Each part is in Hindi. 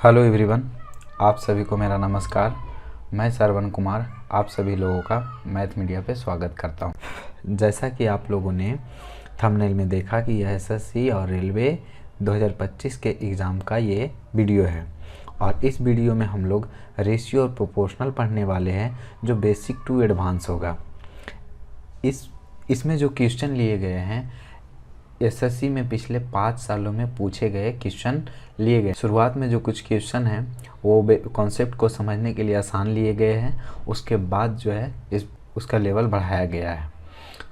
हेलो एवरीवन, आप सभी को मेरा नमस्कार। मैं श्रवण कुमार आप सभी लोगों का मैथ मीडिया पे स्वागत करता हूं। जैसा कि आप लोगों ने थंबनेल में देखा कि यह एसएससी और रेलवे 2025 के एग्ज़ाम का ये वीडियो है और इस वीडियो में हम लोग रेशियो और प्रोपोर्शनल पढ़ने वाले हैं जो बेसिक टू एडवांस होगा। इसमें जो क्वेश्चन लिए गए हैं एसएससी में पिछले 5 सालों में पूछे गए क्वेश्चन लिए गए। शुरुआत में जो कुछ क्वेश्चन हैं वो कॉन्सेप्ट को समझने के लिए आसान लिए गए हैं, उसके बाद जो है उसका लेवल बढ़ाया गया है।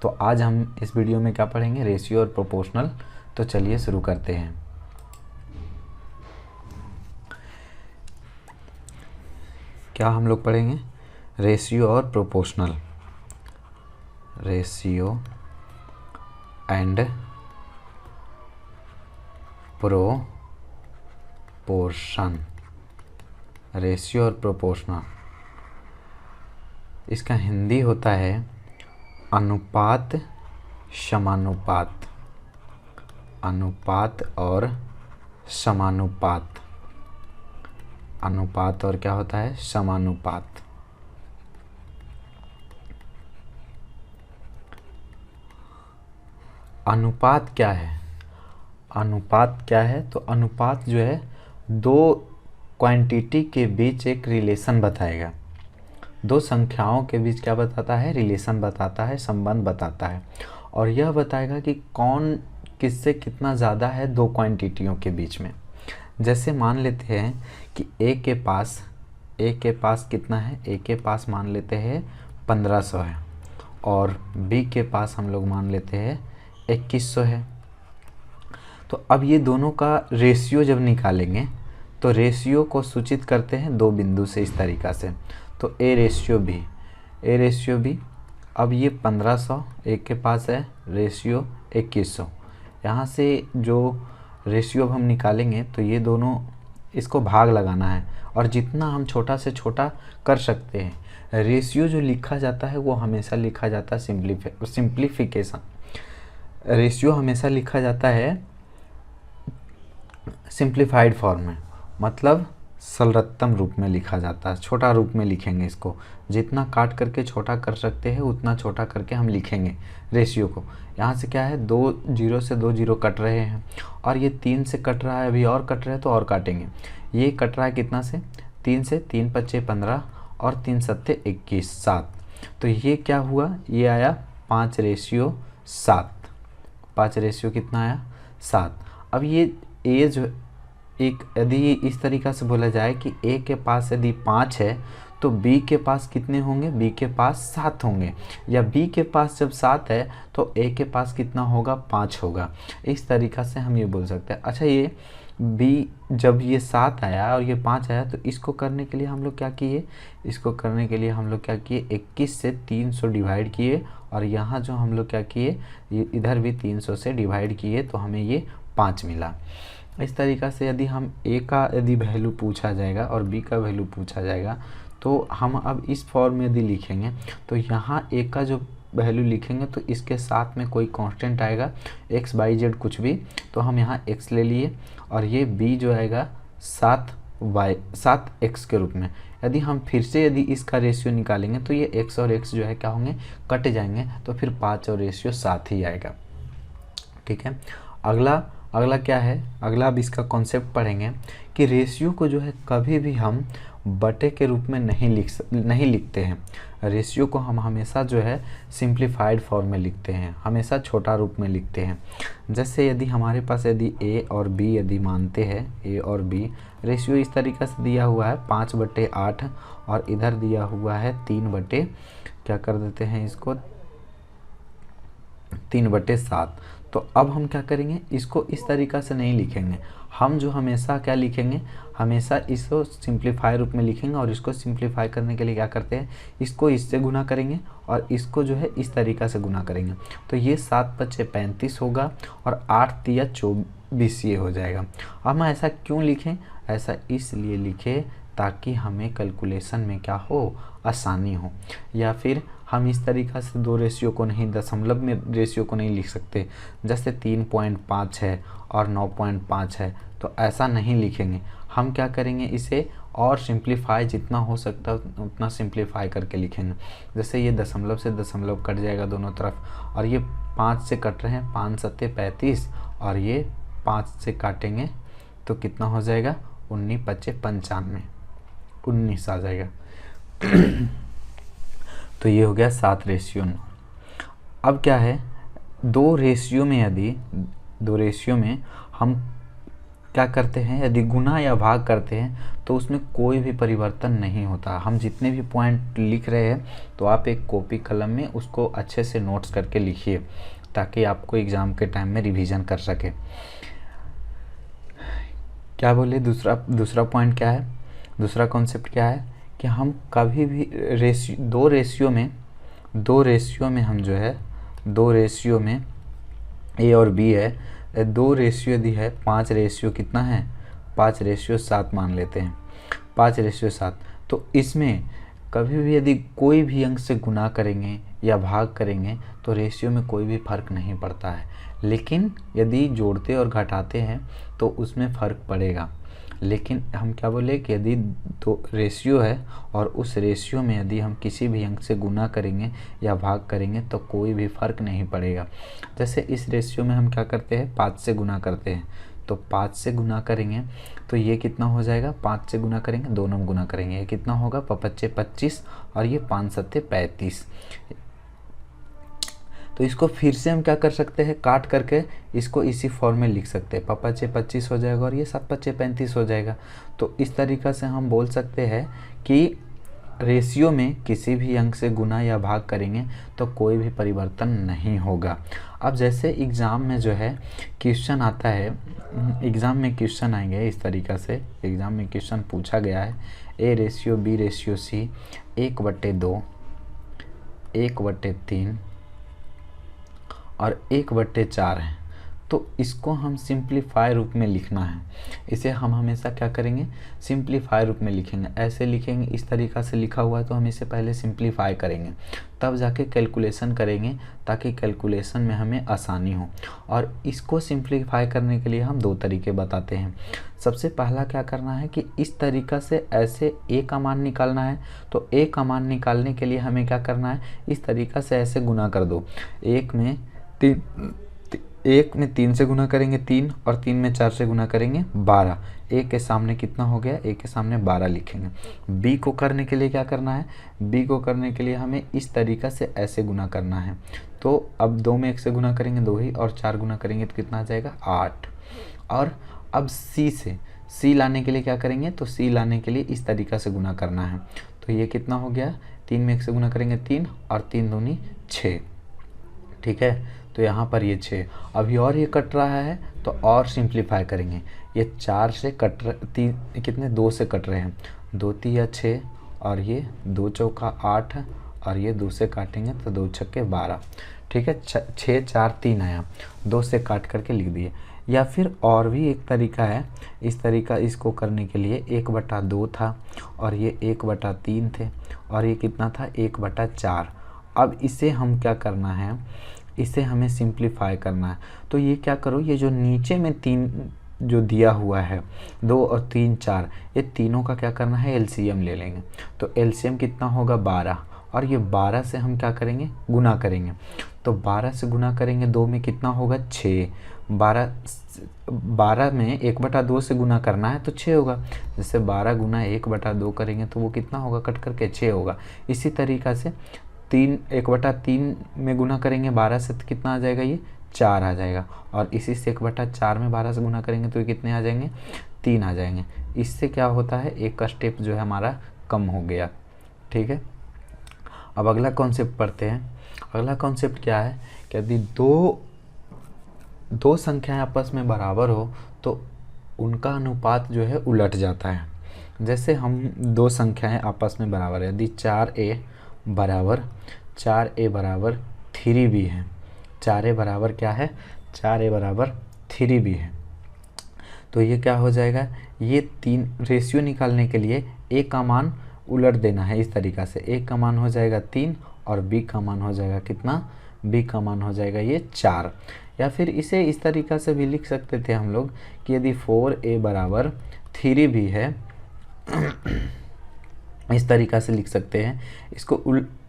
तो आज हम इस वीडियो में क्या पढ़ेंगे, रेशियो और प्रोपोर्शनल। तो चलिए शुरू करते हैं। क्या हम लोग पढ़ेंगे, रेशियो और proportional, ratio and proportion, ratio और प्रोपोर्शनल। इसका हिंदी होता है अनुपात समानुपात, अनुपात और समानुपात, अनुपात और क्या होता है, समानुपात। अनुपात क्या है, अनुपात क्या है, तो अनुपात जो है दो क्वांटिटी के बीच एक रिलेशन बताएगा। दो संख्याओं के बीच क्या बताता है, रिलेशन बताता है, संबंध बताता है। और यह बताएगा कि कौन किससे कितना ज़्यादा है दो क्वांटिटियों के बीच में। जैसे मान लेते हैं कि ए के पास कितना है, ए के पास मान लेते हैं 1500 है और बी के पास हम लोग मान लेते हैं 2100 है। तो अब ये दोनों का रेशियो जब निकालेंगे तो रेशियो को सूचित करते हैं दो बिंदु से इस तरीक़ा से। तो ए रेशियो बी, अब ये 1500 एक के पास है, रेशियो 2100। यहाँ से जो रेशियो अब हम निकालेंगे तो ये दोनों, इसको भाग लगाना है और जितना हम छोटा से छोटा कर सकते हैं। रेशियो जो लिखा जाता है वो हमेशा लिखा जाता है सिंप्लीफिकेशन। रेशियो हमेशा लिखा जाता है सिंप्लीफाइड फॉर्म में, मतलब सरलतम रूप में लिखा जाता है। छोटा रूप में लिखेंगे इसको, जितना काट करके छोटा कर सकते हैं उतना छोटा करके हम लिखेंगे रेशियो को। यहाँ से क्या है, 2 जीरो से 2 जीरो कट रहे हैं और ये 3 से कट रहा है, अभी और कट रहे हैं तो और काटेंगे। ये कट रहा है कितना से, 3 से, 3 पच्चे 15 और 3 सत्ते 21, 7। तो ये क्या हुआ, ये आया 5 रेशियो 7। 5 रेशियो कितना आया, 7। अब ये ए जो एक, यदि इस तरीक़ा से बोला जाए कि ए के पास यदि 5 है तो बी के पास कितने होंगे, बी के पास 7 होंगे। या बी के पास जब 7 है तो ए के पास कितना होगा, 5 होगा। इस तरीक़ा से हम ये बोल सकते हैं। अच्छा, ये बी जब ये 7 आया और ये 5 आया तो इसको करने के लिए हम लोग क्या किए, इसको करने के लिए हम लोग क्या किए, 21 से 300 डिवाइड किए और यहाँ जो हम लोग क्या किए, इधर भी 300 से डिवाइड किए तो हमें ये 5 मिला। इस तरीक़ा से यदि हम ए का यदि वैल्यू पूछा जाएगा और बी का वैल्यू पूछा जाएगा तो हम अब इस फॉर्म में यदि लिखेंगे तो यहाँ ए का जो वैल्यू लिखेंगे तो इसके साथ में कोई कांस्टेंट आएगा, एक्स वाई जेड कुछ भी, तो हम यहाँ एक्स ले लिए और ये बी जो आएगा 7x के रूप में। यदि हम फिर से यदि इसका रेशियो निकालेंगे तो ये एक्स और एक्स जो है क्या होंगे, कट जाएंगे, तो फिर 5 और रेशियो 7 ही आएगा। ठीक है, अगला क्या है, अगला अब इसका कॉन्सेप्ट पढ़ेंगे कि रेशियो को जो है कभी भी हम बटे के रूप में नहीं लिखते हैं। रेशियो को हम हमेशा जो है सिंप्लीफाइड फॉर्म में लिखते हैं, हमेशा छोटा रूप में लिखते हैं। जैसे यदि हमारे पास यदि ए और बी यदि मानते हैं, ए और बी, रेशियो इस तरीक़े से दिया हुआ है 5/8 और इधर दिया हुआ है 3 क्या कर देते हैं इसको, 3/7। तो अब हम क्या करेंगे, इसको इस तरीक़ा से नहीं लिखेंगे, हम जो हमेशा क्या लिखेंगे, हमेशा इसको सिंप्लीफाई रूप में लिखेंगे। और इसको सिंप्लीफाई करने के लिए क्या करते हैं, इसको इससे गुना करेंगे और इसको जो है इस तरीक़ा से गुना करेंगे। तो ये 7×5 = 35 होगा और 8×3 = 24 ये हो जाएगा। हम ऐसा क्यों लिखें, ऐसा इसलिए लिखे ताकि हमें कैलकुलेशन में क्या हो, आसानी हो। या फिर हम इस तरीक़ा से दो रेशियो को नहीं, दशमलव में रेशियो को नहीं लिख सकते। जैसे 3.5 है और 9.5 है, तो ऐसा नहीं लिखेंगे। हम क्या करेंगे, इसे और सिंप्लीफाई जितना हो सकता है उतना सिंप्लीफाई करके लिखेंगे। जैसे ये दशमलव से दशमलव कट जाएगा दोनों तरफ, और ये 5 से कट रहे हैं, 5 सत्ते 35, और ये 5 से काटेंगे तो कितना हो जाएगा, 19 पच्चे 95, 19 आ जाएगा। तो ये हो गया 7:9। अब क्या है, दो रेशियो में हम क्या करते हैं, यदि गुना या भाग करते हैं तो उसमें कोई भी परिवर्तन नहीं होता। हम जितने भी पॉइंट लिख रहे हैं तो आप एक कॉपी कलम में उसको अच्छे से नोट्स करके लिखिए, ताकि आपको एग्ज़ाम के टाइम में रिवीजन कर सके। क्या बोले, दूसरा पॉइंट क्या है, दूसरा कॉन्सेप्ट क्या है कि हम कभी भी दो रेशियो में हम जो है, दो रेशियो में ए और बी है, दो रेशियो यदि है, 5 कितना है, 5:7 मान लेते हैं, 5:7। तो इसमें कभी भी यदि कोई भी अंक से गुना करेंगे या भाग करेंगे तो रेशियो में कोई भी फ़र्क नहीं पड़ता है। लेकिन यदि जोड़ते और घटाते हैं तो उसमें फ़र्क पड़ेगा। लेकिन हम क्या बोले कि यदि दो रेशियो है और उस रेशियो में यदि हम किसी भी अंक से गुना करेंगे या भाग करेंगे तो कोई भी फ़र्क नहीं पड़ेगा। जैसे इस रेशियो में हम क्या करते हैं, 5 से गुना करते हैं, तो 5 से गुना करेंगे तो ये कितना हो जाएगा, 5 से गुना करेंगे, दोनों में गुना करेंगे, ये कितना होगा, 5×5 = 25, और ये 5×7 = 35। तो इसको फिर से हम क्या कर सकते हैं, काट करके इसको इसी फॉर्म में लिख सकते हैं, 5×5 = 25 हो जाएगा और ये 7×5 = 35 हो जाएगा। तो इस तरीक़ा से हम बोल सकते हैं कि रेशियो में किसी भी अंक से गुना या भाग करेंगे तो कोई भी परिवर्तन नहीं होगा। अब जैसे एग्ज़ाम में जो है क्वेश्चन आता है, एग्ज़ाम में क्वेश्चन आएंगे इस तरीक़ा से, एग्ज़ाम में क्वेश्चन पूछा गया है A:B:C 1/2, 1/3 और 1/4 है। तो इसको हम सिंप्लीफाई रूप में लिखना है। इसे हम हमेशा क्या करेंगे, सिंप्लीफाई रूप में लिखेंगे। ऐसे लिखेंगे, इस तरीक़ा से लिखा हुआ है तो हम इसे पहले सिंप्लीफाई करेंगे, तब जाके कैलकुलेशन करेंगे, ताकि कैलकुलेशन में हमें आसानी हो। और इसको सिंप्लीफाई करने के लिए हम दो तरीके बताते हैं। सबसे पहला क्या करना है कि इस तरीक़ा से ऐसे ए का मान निकालना है, तो ए का मान निकालने के लिए हमें क्या करना है, इस तरीक़ा से ऐसे गुना कर दो। 1 में 3 से गुना करेंगे 3, और 3 में 4 से गुना करेंगे 12। ए के सामने कितना हो गया, ए के सामने 12 लिखेंगे। बी को करने के लिए क्या करना है, बी को करने के लिए हमें इस तरीक़ा से ऐसे गुना करना है। तो अब 2 में 1 से गुना करेंगे 2 ही, और 4 गुना करेंगे तो कितना आ जाएगा, 8। और अब सी लाने के लिए क्या करेंगे, तो सी लाने के लिए इस तरीक़ा से गुना करना है। तो ये कितना हो गया, 3 में 1 से गुना करेंगे 3, और 3 दूनी 6, ठीक है। तो यहाँ पर ये 6, अभी और ये कट रहा है तो और सिंप्लीफाई करेंगे। ये 4 से कट रहे, 3 कितने, 2 से कट रहे हैं, 2 3 6, और ये 2 चौका 8, और ये 2 से काटेंगे तो 2 छक्के 12, ठीक है। 6 4 3 आया, 2 से काट करके लिख दिए। या फिर और भी एक तरीका है, इस तरीका इसको करने के लिए 1/2 था, और ये 1/3 थे, और ये कितना था, 1/4। अब इसे हम क्या करना है, इसे हमें सिंप्लीफाई करना है। तो ये क्या करो, ये जो नीचे में 3 जो दिया हुआ है, 2 और 3 4, ये तीनों का क्या करना है, एलसीएम ले लेंगे। तो एलसीएम कितना होगा, 12, और ये 12 से हम क्या करेंगे, गुना करेंगे। तो 12 से गुना करेंगे, 2 में कितना होगा, 6। 12 में 1/2 से गुना करना है तो 6 होगा। जैसे 12 गुना 1/2 करेंगे तो वो कितना होगा, कट करके 6 होगा। इसी तरीक़ा से 1/3 में गुना करेंगे 12 से तो कितना आ जाएगा, ये 4 आ जाएगा। और इसी से 1/4 में 12 से गुना करेंगे तो ये कितने आ जाएंगे, 3 आ जाएंगे। इससे क्या होता है, एक का स्टेप जो है हमारा कम हो गया, ठीक है। अब अगला कॉन्सेप्ट पढ़ते हैं। अगला कॉन्सेप्ट क्या है कि यदि दो संख्याएं आपस में बराबर हो तो उनका अनुपात जो है उलट जाता है। जैसे हम दो संख्याएं आपस में बराबर है, यदि 4a बराबर 3b है, 4a बराबर क्या है, 4a बराबर 3b है, तो ये क्या हो जाएगा, ये तीन रेशियो निकालने के लिए ए का मान उलट देना है इस तरीक़ा से। ए का मान हो जाएगा 3 और बी का मान हो जाएगा कितना, बी का मान हो जाएगा ये 4। या फिर इसे इस तरीक़ा से भी लिख सकते थे हम लोग कि यदि 4a बराबर 3b है इस तरीक़ा से लिख सकते हैं इसको।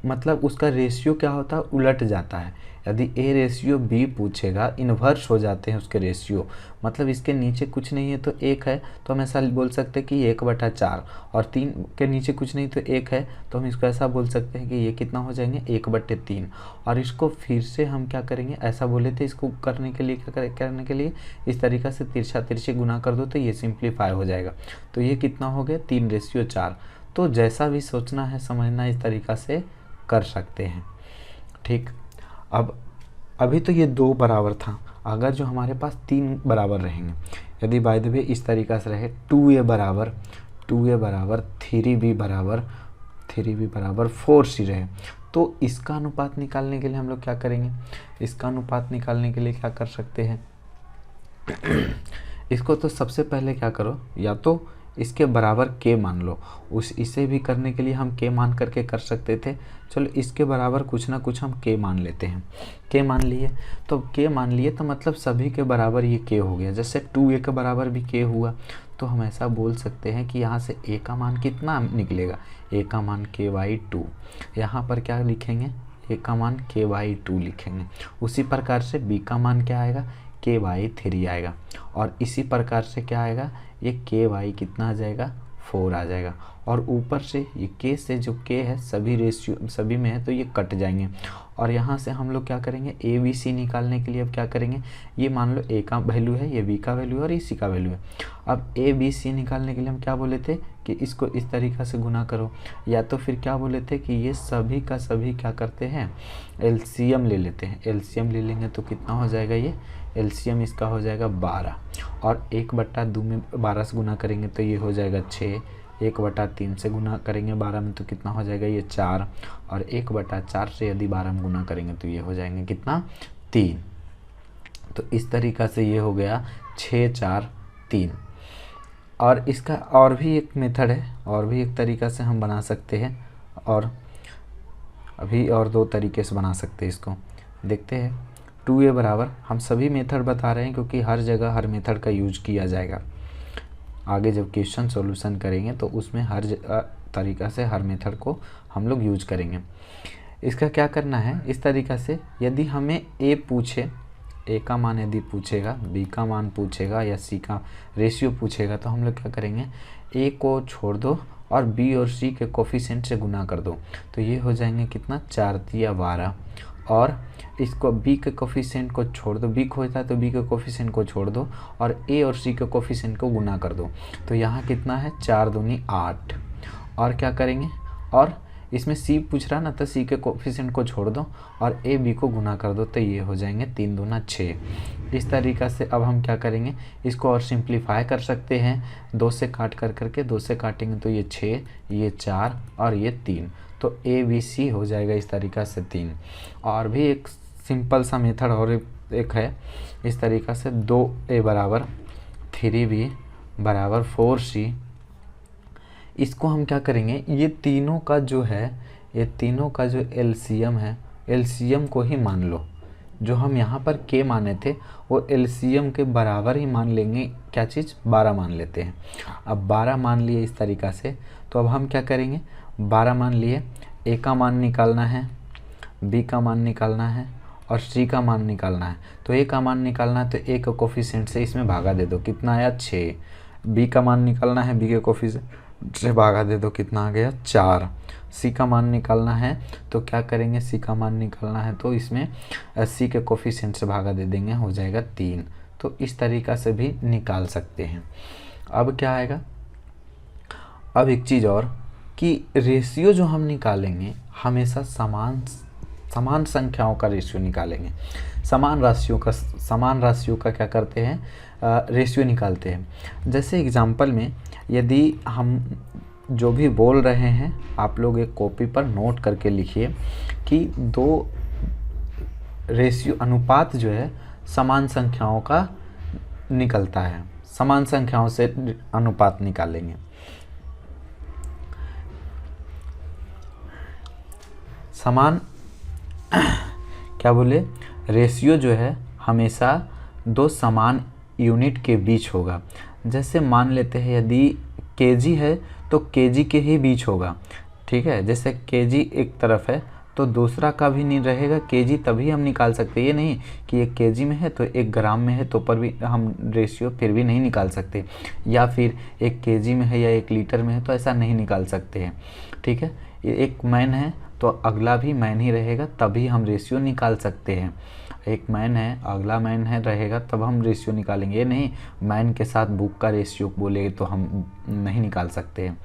मतलब उसका रेशियो क्या होता है, उलट जाता है। यदि a रेशियो b पूछेगा, इन्वर्स हो जाते हैं उसके रेशियो, मतलब इसके नीचे कुछ नहीं है तो 1 है, तो हम ऐसा बोल सकते हैं कि 1/4, और 3 के नीचे कुछ नहीं तो 1 है, तो हम इसको ऐसा बोल सकते हैं कि ये कितना हो जाएंगे 1/3। और इसको फिर से हम क्या करेंगे, ऐसा बोले थे, इसको करने के लिए क्या करने के लिए इस तरीक़ा से तिरछा तिरछे गुना कर दो तो ये सिंप्लीफाई हो जाएगा। तो ये कितना हो गया 3/4। तो जैसा भी सोचना है समझना इस तरीक़ा से कर सकते हैं। ठीक, अब अभी तो ये 2 बराबर था, अगर जो हमारे पास 3 बराबर रहेंगे, यदि बाय द वे इस तरीक़ा से रहे 2a बराबर 3b बराबर 4c रहे, तो इसका अनुपात निकालने के लिए हम लोग क्या करेंगे, इसका अनुपात निकालने के लिए क्या कर सकते हैं इसको तो सबसे पहले क्या करो, या तो इसके बराबर k मान लो, इसे भी करने के लिए हम k मान करके कर सकते थे। चलो इसके बराबर कुछ ना कुछ हम k मान लेते हैं। k मान लिए तो मतलब सभी के बराबर ये k हो गया। जैसे 2a के बराबर भी k हुआ, तो हम ऐसा बोल सकते हैं कि यहाँ से a का मान कितना निकलेगा, a का मान k/2। यहाँ पर क्या लिखेंगे, a का मान k/2 लिखेंगे। उसी प्रकार से b का मान क्या आएगा, k/3 आएगा। और इसी प्रकार से क्या आएगा, ये ky कितना आ जाएगा 4 आ जाएगा। और ऊपर से ये k से जो k है सभी रेशियो सभी में है तो ये कट जाएंगे। और यहाँ से हम लोग क्या करेंगे, a b c निकालने के लिए अब क्या करेंगे, ये मान लो a का वैल्यू है, ये b का वैल्यू है और इसी का वैल्यू है। अब a b c निकालने के लिए हम क्या बोले थे कि इसको इस तरीक़ा से गुना करो, या तो फिर क्या बोले थे कि ये सभी का सभी क्या करते हैं एलसीएम ले लेते हैं। एलसीएम ले लेंगे तो कितना हो जाएगा, ये एलसीएम इसका हो जाएगा 12, और 1/2 में 12 से गुना करेंगे तो ये हो जाएगा 6, 1/3 से गुना करेंगे 12 में तो कितना हो जाएगा ये 4, और 1/4 से यदि 12 में गुना करेंगे तो ये हो जाएंगे कितना 3। तो इस तरीक़ा से ये हो गया 6 4 3। और इसका और भी एक मेथड है, और भी एक तरीक़ा से हम बना सकते हैं, और अभी और 2 तरीके से बना सकते हैं इसको। देखते हैं 2a बराबर, हम सभी मेथड बता रहे हैं क्योंकि हर जगह हर मेथड का यूज किया जाएगा। आगे जब क्वेश्चन सॉल्यूशन करेंगे तो उसमें हर तरीक़ा से हर मेथड को हम लोग यूज करेंगे। इसका क्या करना है, इस तरीक़ा से यदि हमें a पूछे, a का मान यदि पूछेगा, b का मान पूछेगा या c का रेशियो पूछेगा, तो हम लोग क्या करेंगे, a को छोड़ दो और b और c के कोफिशिएंट से गुना कर दो, तो ये हो जाएंगे कितना 4 या 12। और इसको b के कोफिशिएंट को छोड़ दो, b खोजता है तो b के कोफिशिएंट को छोड़ दो और a और c के कोफिशिएंट को गुना कर दो, तो यहाँ कितना है 4 दूनी 8। और क्या करेंगे, और इसमें c पूछ रहा ना तो c के कोफिशिएंट को छोड़ दो और a b को गुना कर दो, तो ये हो जाएंगे 3 दूना 6। इस तरीक़ा से अब हम क्या करेंगे, इसको और सिंप्लीफाई कर सकते हैं, 2 से काट करके 2 से काटेंगे तो ये 6, ये 4 और ये 3, तो a b c हो जाएगा इस तरीक़ा से 3। और भी एक सिंपल सा मेथड और एक है, इस तरीक़ा से 2a बराबर 3b बराबर 4c। इसको हम क्या करेंगे, ये तीनों का जो है, ये तीनों का जो एलसीएम है, एलसीएम को ही मान लो। जो हम यहाँ पर k माने थे वो एलसीएम के बराबर ही मान लेंगे, क्या चीज़ 12 मान लेते हैं। अब 12 मान लिए इस तरीक़ा से, तो अब हम क्या करेंगे, 12 मान लिए, a का मान निकालना है, b का मान निकालना है और c का मान निकालना है। तो a का मान निकालना है तो a का कोफिशिएंट से इसमें भागा दे दो, कितना आया 6। b का मान निकालना है, b के कोफिशिएंट से भागा दे दो, कितना आ गया 4। c का मान निकालना है तो क्या करेंगे, c का मान निकालना है तो इसमें c के कोफिशिएंट से भागा दे देंगे, हो जाएगा 3। तो इस तरीक़ा से भी निकाल सकते हैं। अब क्या आएगा, अब एक चीज़ और कि रेशियो जो हम निकालेंगे हमेशा समान संख्याओं का रेशियो निकालेंगे। समान राशियों का क्या करते हैं, रेशियो निकालते हैं। जैसे एग्जांपल में यदि हम जो भी बोल रहे हैं आप लोग एक कॉपी पर नोट करके लिखिए कि 2 रेशियो अनुपात जो है समान संख्याओं का निकलता है, समान संख्याओं से अनुपात निकालेंगे। समान क्या बोले, रेशियो जो है हमेशा दो समान यूनिट के बीच होगा। जैसे मान लेते हैं यदि केजी है तो केजी के ही बीच होगा, ठीक है। जैसे केजी एक तरफ है तो दूसरा का भी नहीं रहेगा केजी, तभी हम निकाल सकते हैं। ये नहीं कि एक केजी में है तो एक ग्राम में है तो पर भी हम रेशियो फिर भी नहीं निकाल सकते, या फिर एक केजी में है या एक लीटर में है तो ऐसा नहीं निकाल सकते हैं, ठीक है। ये एक मैन है तो अगला भी मैन ही रहेगा तभी हम रेशियो निकाल सकते हैं। एक मैन है अगला मैन है रहेगा तब हम रेशियो निकालेंगे। ये नहीं मैन के साथ बुक का रेशियो बोले तो हम नहीं निकाल सकते हैं,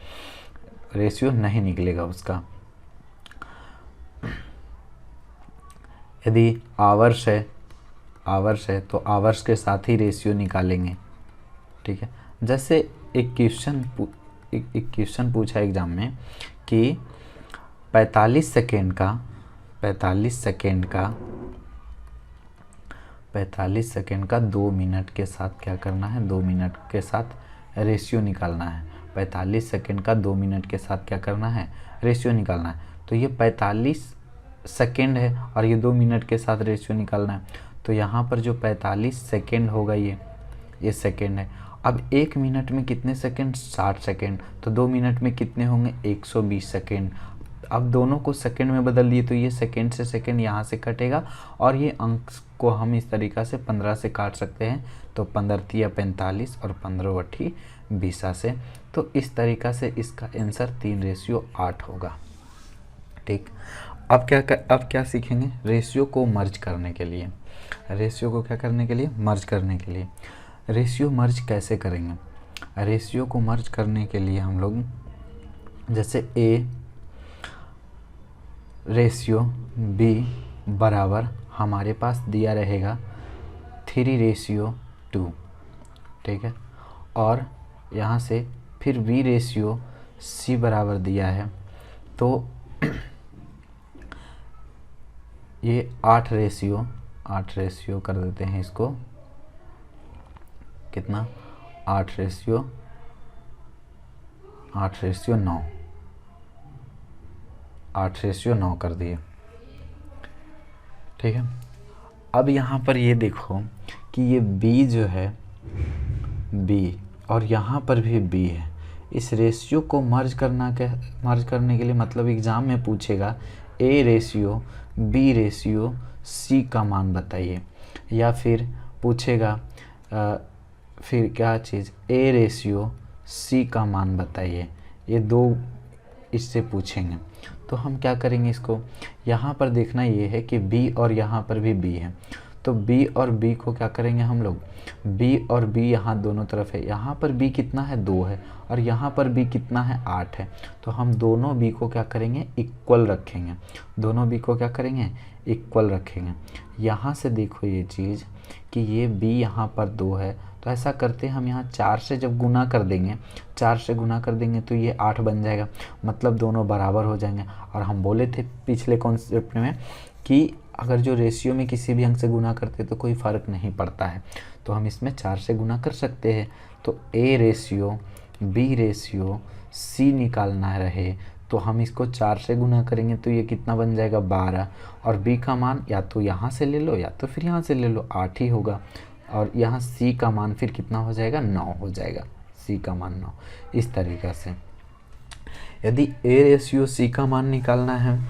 रेशियो नहीं निकलेगा उसका। यदि आवर्स है तो आवर्स के साथ ही रेशियो निकालेंगे, ठीक है। जैसे एक क्वेश्चन पूछा एग्जाम में कि 45 सेकेंड का 2 मिनट के साथ क्या करना है, 2 मिनट के साथ रेशियो निकालना है। 45 सेकेंड का 2 मिनट के साथ क्या करना है, रेशियो निकालना है। तो ये 45 सेकेंड है और ये 2 मिनट के साथ रेशियो निकालना है। तो यहाँ पर जो 45 सेकेंड होगा ये सेकेंड है। अब 1 मिनट में कितने सेकेंड, 60 सेकेंड। तो 2 मिनट में कितने होंगे, 120 सेकेंड। अब दोनों को सेकेंड में बदल दिए तो ये सेकेंड से सेकेंड यहाँ से कटेगा और ये अंक को हम इस तरीक़ा से 15 से काट सकते हैं। तो 15 45 और 15 20 से। तो इस तरीक़ा से इसका आंसर 3:8 होगा, ठीक। अब क्या सीखेंगे, रेशियो को मर्ज करने के लिए। रेशियो को क्या करने के लिए, मर्ज करने के लिए। रेशियो मर्ज कैसे करेंगे, रेशियो को मर्ज करने के लिए हम लोग जैसे A रेशियो B बराबर हमारे पास दिया रहेगा 3:2, ठीक है। और यहाँ से फिर B रेशियो C बराबर दिया है तो ये 8 रेशियो कर देते हैं इसको, कितना 8 रेशियो 9 कर दिए, ठीक है। अब यहाँ पर ये देखो कि ये B जो है B और यहाँ पर भी B है। इस रेशियो को मर्ज करने के लिए मतलब एग्ज़ाम में पूछेगा A ratio B ratio C का मान बताइए, या फिर पूछेगा फिर क्या चीज़ A रेशियो C का मान बताइए। ये दो इससे पूछेंगे। तो हम क्या करेंगे, इसको यहाँ पर देखना ये है कि B और यहाँ पर भी B है। तो B और B को क्या करेंगे हम लोग, B और B यहाँ दोनों तरफ है। यहाँ पर B कितना है, 2 है, और यहाँ पर B कितना है, 8 है। तो हम दोनों B को क्या करेंगे, इक्वल रखेंगे। दोनों B को क्या करेंगे, इक्वल रखेंगे। यहाँ से देखो ये चीज़ कि ये B यहाँ पर 2 है, तो ऐसा करते हैं हम यहाँ 4 से जब गुना कर देंगे, 4 से गुना कर देंगे तो ये 8 बन जाएगा, मतलब दोनों बराबर हो जाएंगे। और हम बोले थे पिछले कॉन्सेप्ट में कि अगर जो रेशियो में किसी भी अंक से गुना करते तो कोई फ़र्क नहीं पड़ता है, तो हम इसमें 4 से गुना कर सकते हैं। तो A ratio B ratio C निकालना रहे तो हम इसको 4 से गुना करेंगे तो ये कितना बन जाएगा, 12। और B का मान या तो यहाँ से ले लो या तो फिर यहाँ से ले लो, 8 ही होगा। और यहाँ C का मान फिर कितना हो जाएगा, 9 हो जाएगा। C का मान 9। इस तरीक़ा से यदि A रेशियो C का मान निकालना है,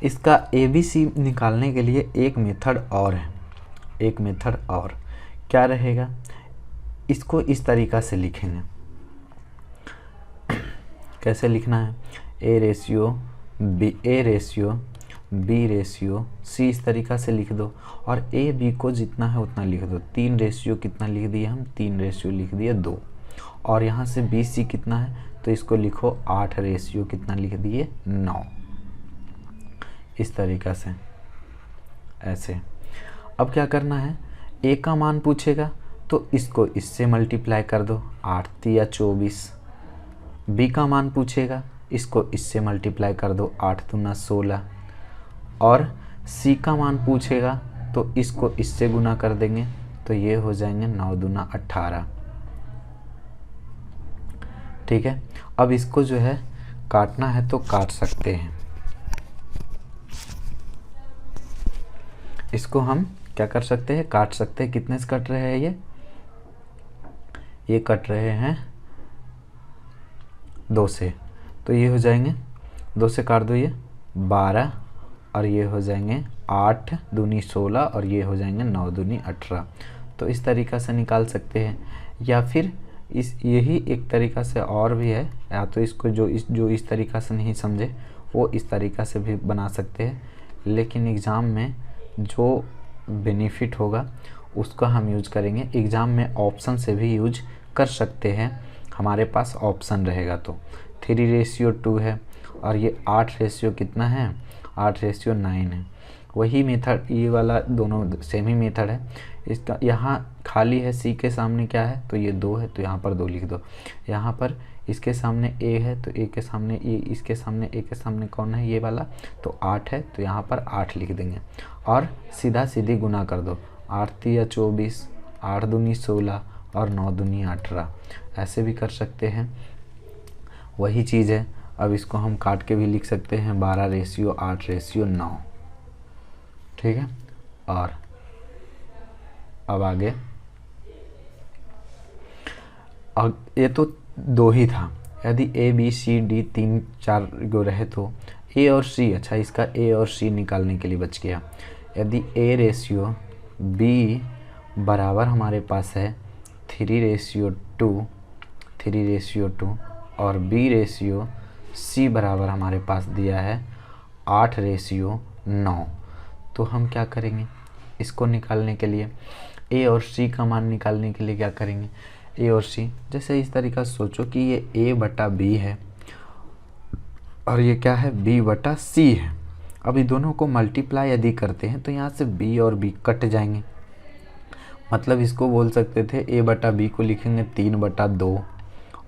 इसका ABC निकालने के लिए एक मेथड और है। एक मेथड और क्या रहेगा, इसको इस तरीक़ा से लिखेंगे। कैसे लिखना है, A ratio B ratio C इस तरीक़ा से लिख दो, और A B को जितना है उतना लिख दो। 3 रेशियो कितना लिख दिए हम, 3 रेशियो लिख दिए 2। और यहाँ से B C कितना है तो इसको लिखो 8 रेशियो कितना लिख दिए, 9। इस तरीक़ा से ऐसे। अब क्या करना है, A का मान पूछेगा तो इसको इससे मल्टीप्लाई कर दो, 8 या 24। B का मान पूछेगा, इसको इससे मल्टीप्लाई कर दो, 8 दूना 16। और C का मान पूछेगा तो इसको इससे गुना कर देंगे तो ये हो जाएंगे 9 दूना 18। ठीक है। अब इसको जो है काटना है तो काट सकते हैं। इसको हम क्या कर सकते हैं, काट सकते हैं। कितने से कट रहे हैं ये कट रहे हैं 2 से, तो ये हो जाएंगे 2 से काट दो ये 12 और ये हो जाएंगे 8 दूनी 16 और ये हो जाएंगे 9 दूनी 18। तो इस तरीक़ा से निकाल सकते हैं। या फिर यही एक तरीक़ा से और भी है, या तो इसको जो इस तरीक़ा से नहीं समझे वो इस तरीक़ा से भी बना सकते हैं। लेकिन एग्ज़ाम में जो बेनिफिट होगा उसका हम यूज करेंगे। एग्ज़ाम में ऑप्शन से भी यूज कर सकते हैं, हमारे पास ऑप्शन रहेगा तो। 3:2 है और ये 8 कितना है, 8:9 है। वही मेथड, ये वाला दोनों सेम ही मेथड है। इसका यहाँ खाली है, सी के सामने क्या है तो ये 2 है, तो यहाँ पर 2 लिख दो। यहाँ पर इसके सामने ए है तो ए के सामने ए, इसके सामने ए के सामने कौन है, ये वाला, तो 8 है तो यहाँ पर 8 लिख देंगे। और सीधा सीधी गुना कर दो, 8 × 24, 8 दूनी 16 और 9 दूनी 18। ऐसे भी कर सकते हैं, वही चीज़ है। अब इसको हम काट के भी लिख सकते हैं, 12:8:9। ठीक है। और अब आगे, अब ये तो 2 ही था। यदि ए बी सी डी 3-4 गो रहे तो ए और सी, अच्छा इसका ए और सी निकालने के लिए बच गया। यदि A B बराबर हमारे पास है 3:2 और B C बराबर हमारे पास दिया है 8:9, तो हम क्या करेंगे इसको निकालने के लिए, ए और सी का मान निकालने के लिए क्या करेंगे, ए और सी, जैसे इस तरीक़ा से सोचो कि ये A/B है और ये क्या है, B/C है। अब ये दोनों को मल्टीप्लाई यदि करते हैं तो यहाँ से B और B कट जाएंगे। मतलब इसको बोल सकते थे A/B को लिखेंगे 3/2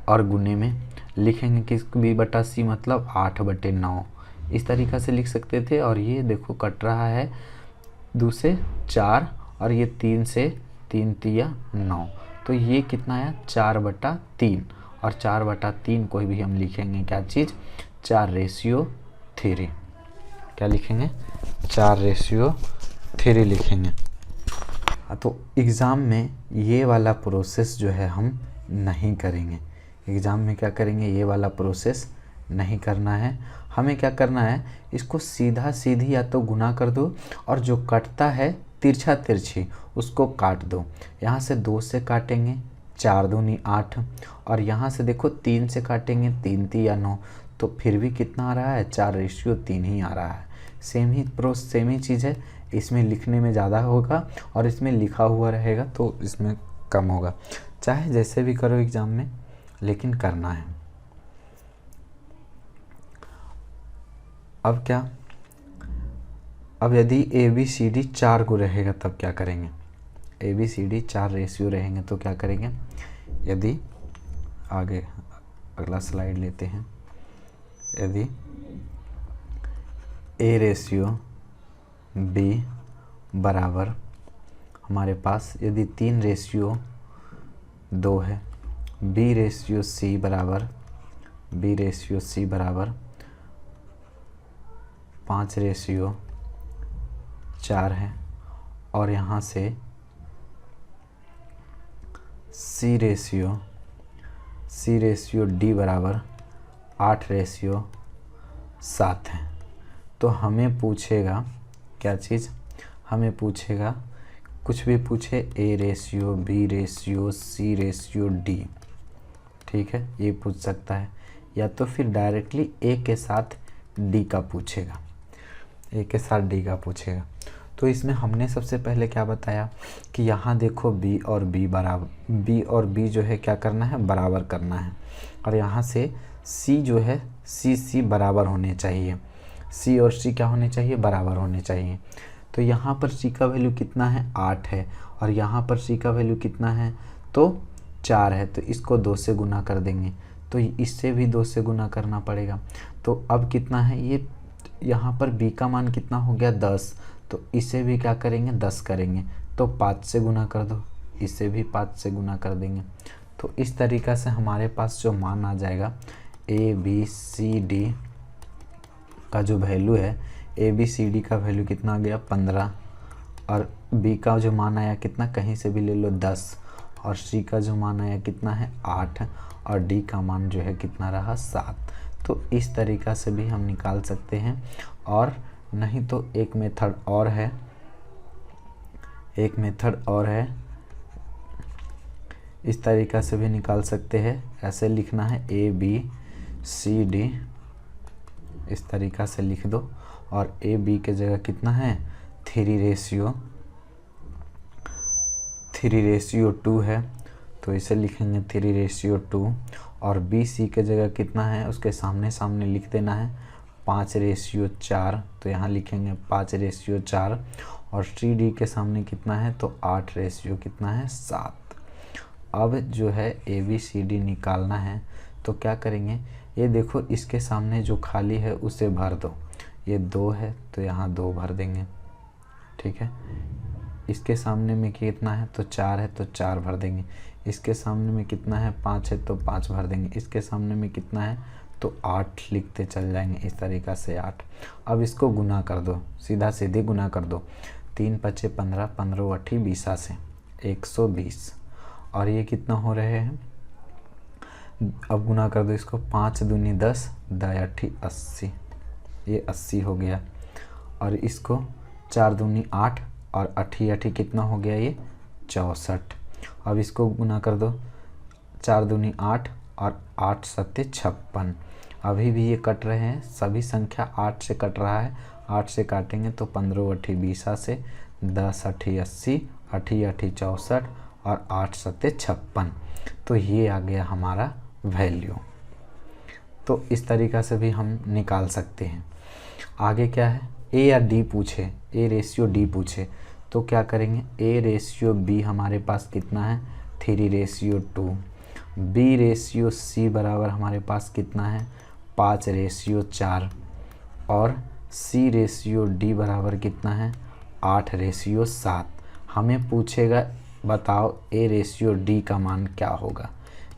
और गुने में लिखेंगे किस B/C, मतलब 8/9। इस तरीक़ा से लिख सकते थे। और ये देखो कट रहा है 2 से 4 और ये 3 से 3×3=9, तो ये कितना आया 4/3। और 4/3 को भी हम लिखेंगे क्या चीज़, 4:3। क्या लिखेंगे, 4:3 लिखेंगे। तो एग्ज़ाम में ये वाला प्रोसेस जो है हम नहीं करेंगे। एग्ज़ाम में क्या करेंगे, ये वाला प्रोसेस नहीं करना है। हमें क्या करना है, इसको सीधा सीधी या तो गुना कर दो और जो कटता है तिरछा तिरछी उसको काट दो। यहाँ से 2 से काटेंगे 4 दूनी 8 और यहाँ से देखो 3 से काटेंगे 3×3=9, तो फिर भी कितना आ रहा है, 4:3 ही आ रहा है। सेम ही चीज़ है। इसमें लिखने में ज़्यादा होगा और इसमें लिखा हुआ रहेगा तो इसमें कम होगा। चाहे जैसे भी करो एग्ज़ाम में, लेकिन करना है। अब क्या, अब यदि ABCD 4 को रहेगा तब क्या करेंगे, ABCD 4 रेशियो रहेंगे तो क्या करेंगे। यदि आगे अगला स्लाइड लेते हैं, यदि A/B बराबर हमारे पास यदि 3:2 है, B/C बराबर 5:4 है और यहाँ से C/D बराबर 8:7 है। तो हमें पूछेगा क्या चीज़, हमें पूछेगा कुछ भी पूछे, A/B/C/D, ठीक है, ये पूछ सकता है। या तो फिर डायरेक्टली A के साथ D का पूछेगा, A के साथ D का पूछेगा। तो इसमें हमने सबसे पहले क्या बताया कि यहाँ देखो B और B जो है क्या करना है, बराबर करना है। और यहाँ से C जो है C बराबर होने चाहिए, C और C क्या होने चाहिए, बराबर होने चाहिए। तो यहाँ पर C का वैल्यू कितना है, 8 है और यहाँ पर C का वैल्यू कितना है, तो 4 है। तो इसको 2 से गुना कर देंगे, तो इससे भी 2 से गुना करना पड़ेगा। तो अब कितना है, ये यहाँ पर B का मान कितना हो गया, 10, तो इसे भी क्या करेंगे, 10 करेंगे। तो 5 से गुना कर दो, इसे भी 5 से गुना कर देंगे। तो इस तरीक़ा से हमारे पास जो मान आ जाएगा ABCD का जो वैल्यू है, ABCD का वैल्यू कितना आ गया 15, और B का जो मान आया कितना, कहीं से भी ले लो 10, और C का जो मान आया कितना है 8, और D का मान जो है कितना रहा 7। तो इस तरीक़ा से भी हम निकाल सकते हैं। और नहीं तो एक मेथड और है, इस तरीक़ा से भी निकाल सकते हैं। ऐसे लिखना है ABCD, इस तरीक़ा से लिख दो, और AB के जगह कितना है 3:2 है, तो इसे लिखेंगे 3:2, और BC के जगह कितना है उसके सामने सामने लिख देना है 5:4, तो यहाँ लिखेंगे 5:4, और CD के सामने कितना है तो 8:7। अब जो है ABCD निकालना है, तो क्या करेंगे, ये देखो इसके सामने जो खाली है उसे भर दो। ये 2 है तो यहाँ 2 भर देंगे, ठीक है। इसके सामने में कितना है तो 4 है तो 4 भर देंगे। इसके सामने में कितना है 5 है तो 5 भर देंगे। इसके सामने में कितना है तो 8 लिखते चल जाएंगे, इस तरीक़ा से 8। अब इसको गुना कर दो, सीधा सीधे गुना कर दो। 3 × 5 = 15, 15 × 8 = 20 से 120, और ये कितना हो रहे हैं, अब गुना कर दो इसको। 5 दूनी 10, 10 × 8 = 80, ये 80 हो गया। और इसको 4 दूनी 8, और 8 × 8 कितना हो गया ये 64। अब इसको गुना कर दो, 4 दूनी 8, और 8 × 7 = 56। अभी भी ये कट रहे हैं, सभी संख्या 8 से कट रहा है। 8 से काटेंगे तो 15 × 8 = 20 से 10 × 8 = 80, 8 × 8 = 64, और 8 × 7 = 56। तो ये आ गया हमारा वैल्यू। तो इस तरीक़ा से भी हम निकाल सकते हैं। आगे क्या है, A या D पूछे, A:D पूछे, तो क्या करेंगे, A:B हमारे पास कितना है 3:2, B:C बराबर हमारे पास कितना है 5:4, और C:D बराबर कितना है 8:7। हमें पूछेगा बताओ A:D का मान क्या होगा।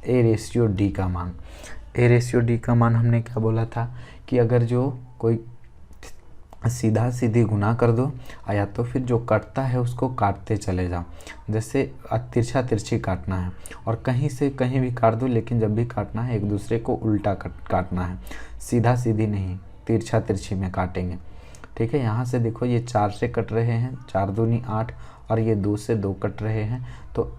A:D का मान हमने क्या बोला था कि अगर जो कोई सीधा सीधी गुना कर दो, या तो फिर जो कटता है उसको काटते चले जाओ। जैसे तिरछा तिरछी काटना है, और कहीं से कहीं भी काट दो, लेकिन जब भी काटना है एक दूसरे को उल्टा काटना है, सीधा सीधी नहीं, तिरछा तिरछी में काटेंगे, ठीक है। यहाँ से देखो ये 4 से कट रहे हैं, 4 दूनी 8, और ये 2 से 2 कट रहे हैं, तो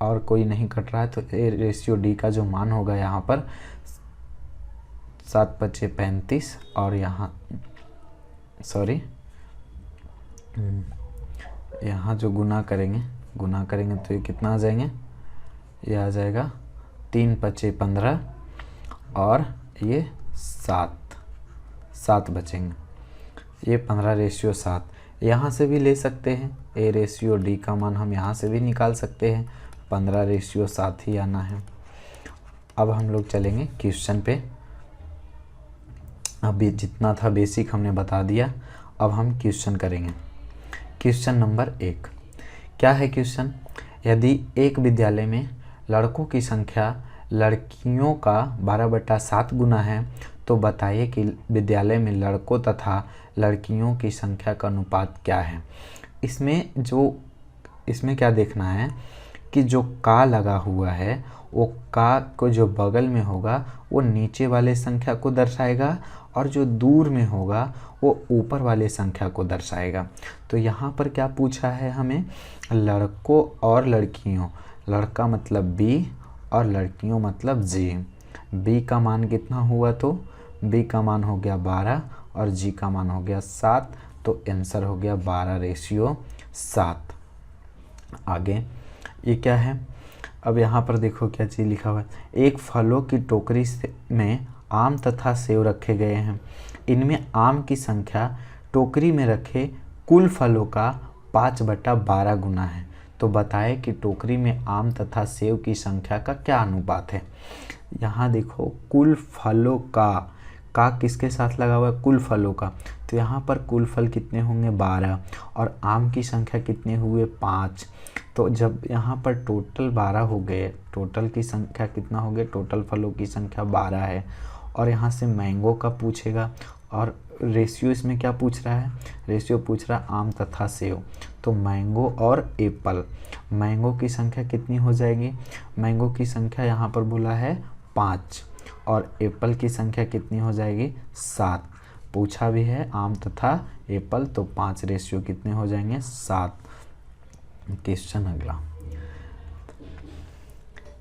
और कोई नहीं कट रहा है, तो A:D का जो मान होगा यहाँ पर 7 × 5 = 35, और यहाँ यहाँ जो गुना करेंगे तो ये कितना आ जाएंगे, ये आ जाएगा 3 × 5 = 15, और ये 7 बचेंगे, ये 15:7। यहाँ से भी ले सकते हैं, A:D का मान हम यहाँ से भी निकाल सकते हैं, 15:7 ही आना है। अब हम लोग चलेंगे क्वेश्चन पे। अभी जितना था बेसिक हमने बता दिया, अब हम क्वेश्चन करेंगे। क्वेश्चन नंबर 1 क्या है क्वेश्चन, यदि एक विद्यालय में लड़कों की संख्या लड़कियों का 12/7 गुना है, तो बताइए कि विद्यालय में लड़कों तथा लड़कियों की संख्या का अनुपात क्या है। इसमें क्या देखना है कि जो का लगा हुआ है, वो का को जो बगल में होगा वो नीचे वाले संख्या को दर्शाएगा, और जो दूर में होगा वो ऊपर वाले संख्या को दर्शाएगा। तो यहाँ पर क्या पूछा है हमें, लड़कों और लड़कियों, लड़का मतलब B और लड़कियों मतलब G। B का मान कितना हुआ, तो B का मान हो गया 12, और G का मान हो गया 7, तो आंसर हो गया 12:7। आगे ये क्या है, अब यहाँ पर देखो क्या चीज़ लिखा हुआ है, एक फलों की टोकरी में आम तथा सेब रखे गए हैं। इनमें आम की संख्या टोकरी में रखे कुल फलों का 5/12 गुना है। तो बताएं कि टोकरी में आम तथा सेब की संख्या का क्या अनुपात है। यहाँ देखो कुल फलों का किसके साथ लगा हुआ है, कुल फलों का, तो तो यहाँ पर कुल फल कितने होंगे 12 और आम की संख्या कितने हुए 5। तो जब यहाँ पर टोटल 12 हो गए, टोटल की संख्या कितना हो गया, टोटल फलों की संख्या 12 है और यहाँ से मैंगो का पूछेगा और रेशियो इसमें क्या पूछ रहा है, रेशियो पूछ रहा है आम तथा सेब। तो मैंगो और एप्पल, मैंगो की संख्या कितनी हो जाएगी, मैंगो की संख्या यहाँ पर बोला है 5 और एप्पल की संख्या कितनी हो जाएगी 7। पूछा भी है आम तथा एप्पल, तो 5 रेशियो कितने हो जाएंगे 7। क्वेश्चन अगला,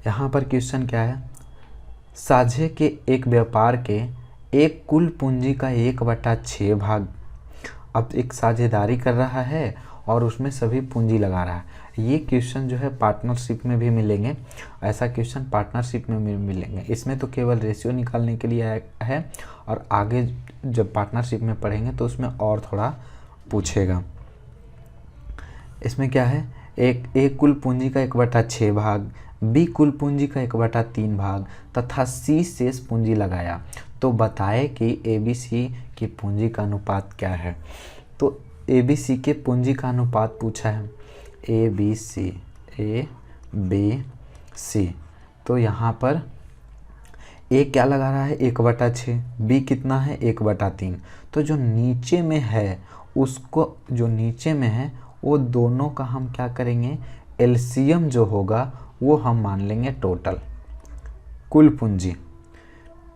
यहाँ पर क्वेश्चन क्या है, साझे के एक व्यापार के एक कुल पूंजी का 1/6 भाग। अब एक साझेदारी कर रहा है और उसमें सभी पूंजी लगा रहा है। ये क्वेश्चन जो है पार्टनरशिप में भी मिलेंगे, ऐसा क्वेश्चन पार्टनरशिप में भी मिलेंगे। इसमें तो केवल रेशियो निकालने के लिए है और आगे जब पार्टनरशिप में पढ़ेंगे तो उसमें और थोड़ा पूछेगा। इसमें क्या है, एक कुल पूंजी का 1/6 भाग, बी कुल पूंजी का 1/3 भाग तथा सी शेष पूंजी लगाया। तो बताए कि ए बी सी की पूंजी का अनुपात क्या है। तो ए बी सी के पूंजी का अनुपात पूछा है, ए बी सी। तो यहाँ पर ए क्या लगा रहा है 1/6, बी कितना है 1/3। तो जो नीचे में है उसको, जो नीचे में है वो दोनों का हम क्या करेंगे, एलसीएम जो होगा वो हम मान लेंगे टोटल, कुल पूंजी,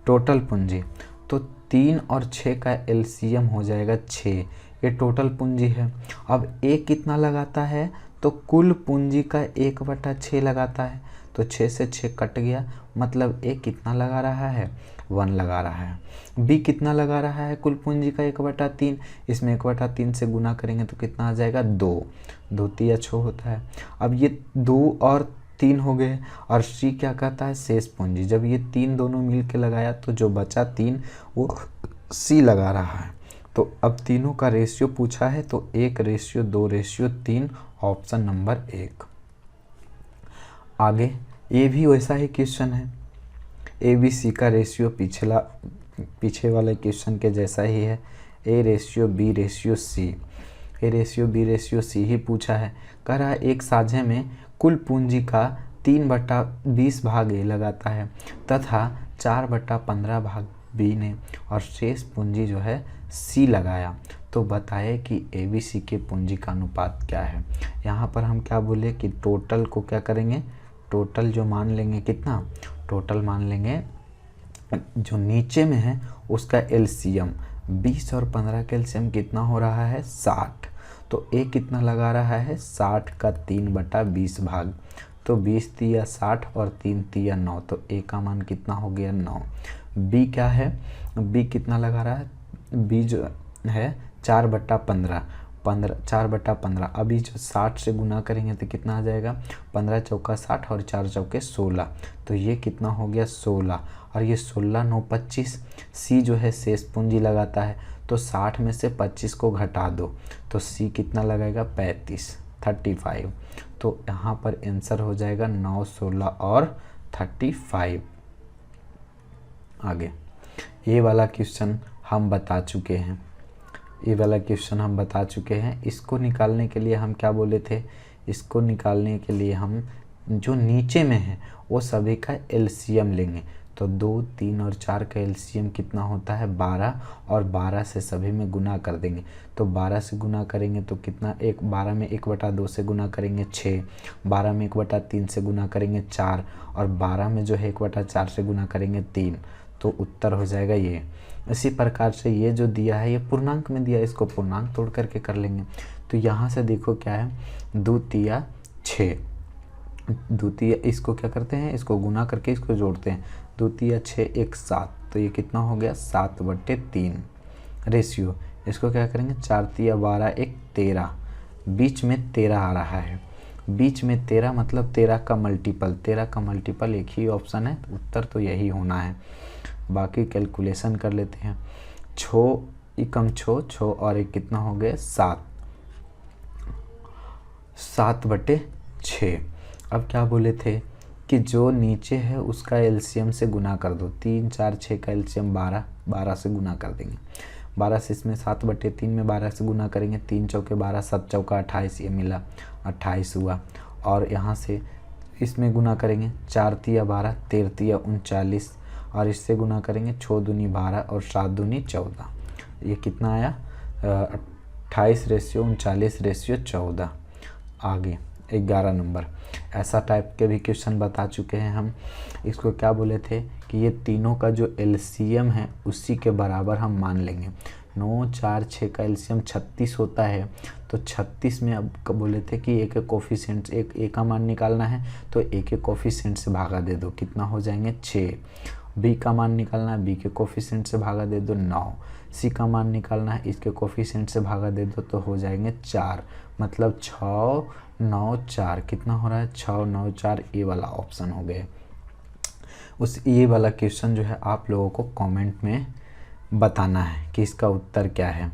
टोटल पूंजी। तो 3 और 6 का एलसीएम हो जाएगा 6, ये टोटल पूंजी है। अब ए कितना लगाता है, तो कुल पूंजी का 1/6 लगाता है, तो 6 से 6 कट गया, मतलब ए कितना लगा रहा है 1 लगा रहा है। बी कितना लगा रहा है कुल पूंजी का 1/3, इसमें 1/3 से गुना करेंगे तो कितना आ जाएगा 2, 2 तिया 6 होता है। अब ये 2 और 3 हो गए और सी क्या कहता है शेष पूंजी। जब ये 3 दोनों मिल के लगाया तो जो बचा 3 वो सी लगा रहा है। तो अब तीनों का रेशियो पूछा है, तो 1:2:3 ऑप्शन नंबर 1। आगे ये भी वैसा ही क्वेश्चन है, ए बी सी का रेशियो पीछे वाले क्वेश्चन के जैसा ही है, A:B:C, A:B:C ही पूछा है। कह रहा है एक साझे में कुल पूंजी का 3/20 भाग ए लगाता है तथा 4/15 भाग बी ने और शेष पूंजी जो है सी लगाया। तो बताए कि ए बी सी के पूंजी का अनुपात क्या है। यहाँ पर हम क्या बोले कि टोटल को क्या करेंगे, टोटल जो मान लेंगे कितना, टोटल मान लेंगे जो नीचे में है उसका एलसीएम, 20 और 15 का एलसीएम कितना हो रहा है 60। तो ए कितना लगा रहा है 60 का 3/20 भाग, तो 20 तिया 60 और 3 तिया 9, तो ए का मान कितना हो गया 9। बी क्या है, बी कितना लगा रहा है, बी जो है 4/15, 4/15। अभी जो 60 से गुना करेंगे तो कितना आ जाएगा, 15 चौका 60 और 4 चौके 16, तो ये कितना हो गया 16 और ये 16 9 25। सी जो है शेष पूंजी लगाता है, तो 60 में से 25 को घटा दो तो सी कितना लगाएगा 35। तो यहाँ पर आंसर हो जाएगा 9, 16 और 35। आगे ये वाला क्वेश्चन हम बता चुके हैं, ये वाला क्वेश्चन हम बता चुके हैं। इसको निकालने के लिए हम क्या बोले थे, इसको निकालने के लिए हम जो नीचे में है वो सभी का एलसीएम लेंगे। तो 2, 3 और 4 का एलसीएम कितना होता है 12 और 12 से सभी में गुना कर देंगे। तो 12 से गुना करेंगे तो कितना, 12 में 1/2 से गुना करेंगे 6, 12 में 1/3 से गुना करेंगे 4 और 12 में जो है 1/4 से गुना करेंगे 3, तो उत्तर हो जाएगा ये। इसी प्रकार से ये जो दिया है ये पूर्णांक में दिया है, इसको पूर्णांक तोड़ करके कर लेंगे। तो यहाँ से देखो क्या है 2 तिया 6, 2 तिया, इसको क्या करते हैं, इसको गुना करके इसको जोड़ते हैं, 2 तिया 6 1 7, तो ये कितना हो गया 7/3 रेशियो। इसको क्या करेंगे 4 तिया 12 1 13, बीच में 13 आ रहा है, बीच में 13 मतलब 13 का मल्टीपल, 13 का मल्टीपल एक ही ऑप्शन है, उत्तर तो यही होना है। बाकी कैलकुलेशन कर लेते हैं, 6 और 1 कितना हो गया 7/6। अब क्या बोले थे कि जो नीचे है उसका एलसीएम से गुना कर दो, 3 4 6 का एलसीएम 12 से गुना कर देंगे, 12 से इसमें 7/3 में 12 से गुना करेंगे, 3 चौके 12, 7 चौका 28, ये मिला 28 हुआ। और यहाँ से इसमें गुना करेंगे, 4 तिया 12, 13 तिया 39, और इससे गुना करेंगे 6 दूनी 12 और 7 दूनी 14। ये कितना आया 28:39:14। आगे 11 नंबर। ऐसा टाइप के भी क्वेश्चन बता चुके हैं हम। इसको क्या बोले थे कि ये तीनों का जो एलसीएम है उसी के बराबर हम मान लेंगे। 9, 4, 6 का एलसीएम 36 होता है, तो 36 में अब बोले थे कि एक एक कोफिशिएंट एक का मान निकालना है, तो एक एक कोफिशिएंट से भागा दे दो, कितना हो जाएंगे 6। बी का मान निकालना है, बी के कोफिशिएंट से भागा दे दो 9। सी का मान निकालना है, इसके कोफिशिएंट से भागा दे दो तो हो जाएंगे 4। मतलब 6, 9, 4 कितना हो रहा है 6, 9, 4। ये वाला ऑप्शन हो गया। ये वाला क्वेश्चन जो है आप लोगों को कमेंट में बताना है कि इसका उत्तर क्या है।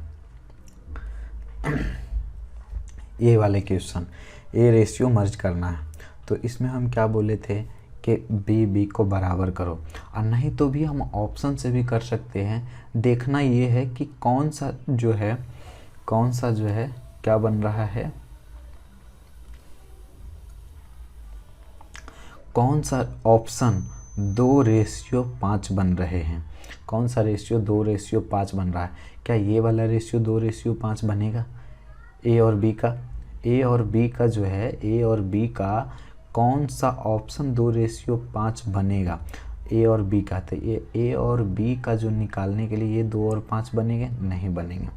ये वाले क्वेश्चन, ये रेशियो मर्ज करना है, तो इसमें हम क्या बोले थे कि बी को बराबर करो, और नहीं तो भी हम ऑप्शन से भी कर सकते हैं। देखना ये है कि कौन सा जो है क्या बन रहा है, कौन सा ऑप्शन 2:5 बन रहे हैं, कौन सा रेशियो 2:5 बन रहा है। क्या ये वाला रेशियो 2:5 बनेगा ए और बी का? ए और बी का जो है, ए और बी का कौन सा ऑप्शन 2:5 बनेगा ए और बी का? तो ये ए और बी का जो निकालने के लिए ये 2 और 5 बनेंगे? नहीं बनेंगे।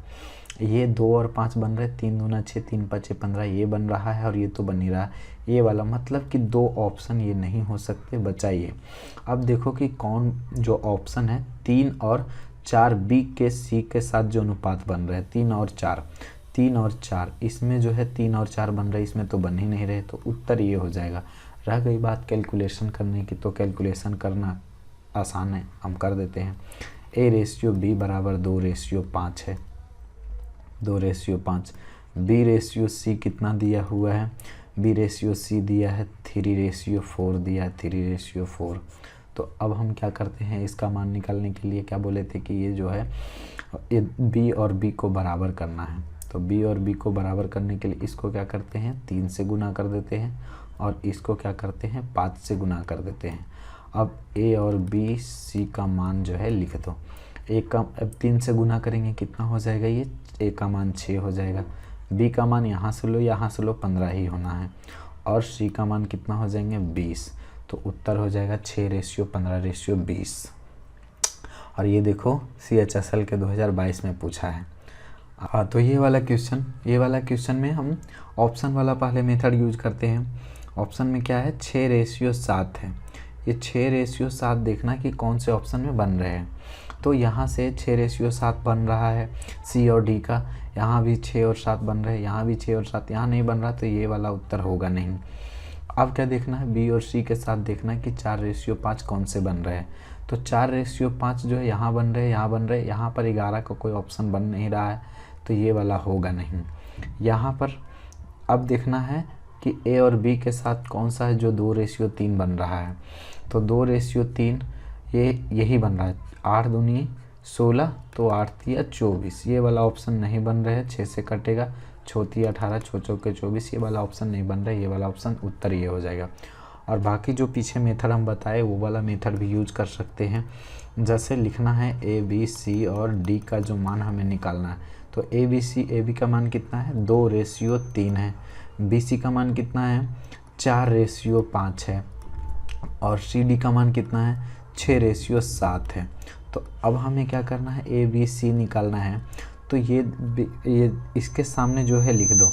ये 2 और 5 बन रहे, 3 दूना 6, 3 5 15, ये बन रहा है और ये तो बन ही रहा है। ये वाला मतलब कि 2 ऑप्शन ये नहीं हो सकते, बचाइए। अब देखो कि कौन जो ऑप्शन है 3 और 4 बी के सी के साथ जो अनुपात बन रहे हैं 3 और 4, इसमें जो है 3 और 4 बन रहे, इसमें तो बन ही नहीं रहे, तो उत्तर ये हो जाएगा। रह गई बात कैलकुलेशन करने की, तो कैलकुलेशन करना आसान है, हम कर देते हैं। A/B बराबर 2:5 है, 2:5। B/C कितना दिया हुआ है? B/C दिया है 3:4 दिया है, 3:4। तो अब हम क्या करते हैं, इसका मान निकालने के लिए क्या बोले थे कि ये जो है ये B और B को बराबर करना है। तो B और B को बराबर करने के लिए इसको क्या करते हैं 3 से गुना कर देते हैं, और इसको क्या करते हैं 5 से गुना कर देते हैं। अब A और B C का मान जो है लिख दो। अब 3 से गुना करेंगे कितना हो जाएगा, ये A का मान 6 हो जाएगा। B का मान यहाँ से लो 15 ही होना है, और C का मान कितना हो जाएंगे 20। तो उत्तर हो जाएगा 6:15:20। और ये देखो CHSL के 2022 में पूछा है। तो ये वाला क्वेश्चन में हम ऑप्शन वाला पहले मेथड यूज करते हैं। ऑप्शन में क्या है 6:7 है। ये 6:7 देखना कि कौन से ऑप्शन में बन रहे हैं। तो यहाँ से 6:7 बन रहा है सी और डी का, यहाँ भी 6 और 7 बन रहे हैं, यहाँ भी 6 और 7, यहाँ नहीं बन रहा, तो ये वाला उत्तर होगा नहीं। अब क्या देखना है, बी और सी के साथ देखना है कि 4:5 कौन से बन रहे हैं। तो 4:5 जो है यहाँ बन रहे, यहाँ पर 11 का कोई ऑप्शन बन नहीं रहा है, तो ये वाला होगा नहीं। यहाँ पर अब देखना है कि ए और बी के साथ कौन सा है जो 2:3 बन रहा है। तो 2:3 यही बन रहा है, 8 दूनी 16, तो 8 तिया 24, ये वाला ऑप्शन नहीं बन रहा है, 6 से कटेगा, 6 तिया 18, 6 चौके 24, ये वाला ऑप्शन नहीं बन रहा है, ये वाला ऑप्शन उत्तर ये हो जाएगा। और बाकी जो पीछे मेथड हम बताए वो वाला मेथड भी यूज कर सकते हैं। जैसे लिखना है ए बी सी और डी का जो मान हमें निकालना है। तो ए बी का मान कितना है 2:3 है, बी सी का मान कितना है 4:5 है, और सी डी का मान कितना है 6:7 है। तो अब हमें क्या करना है ए बी सी निकालना है। तो ये इसके सामने जो है लिख दो,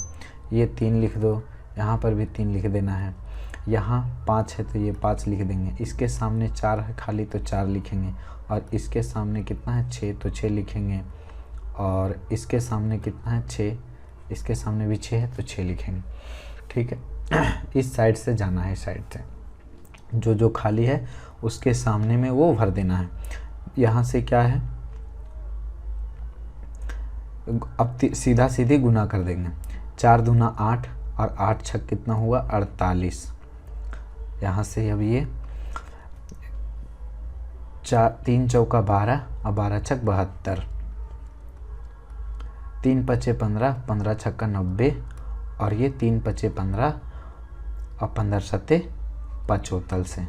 ये 3 लिख दो, यहाँ पर भी 3 लिख देना है, यहाँ 5 है तो ये 5 लिख देंगे, इसके सामने 4 है खाली तो 4 लिखेंगे, और इसके सामने कितना है 6 तो 6 लिखेंगे, और इसके सामने कितना है 6, इसके सामने भी 6 है तो 6 लिखेंगे। ठीक है, इस साइड से जाना है, इस साइड से जो खाली है उसके सामने में वो भर देना है। यहाँ से क्या है, अब सीधा सीधी गुना कर देंगे, 4 दूना 8 और 8 छक कितना हुआ 48। यहाँ से अब ये 3 चौका 12 और 12 छक 72, 3 पचे 15, 15 छक्का 90, और ये 3 पचे 15 और 15 सत्ते 75 से।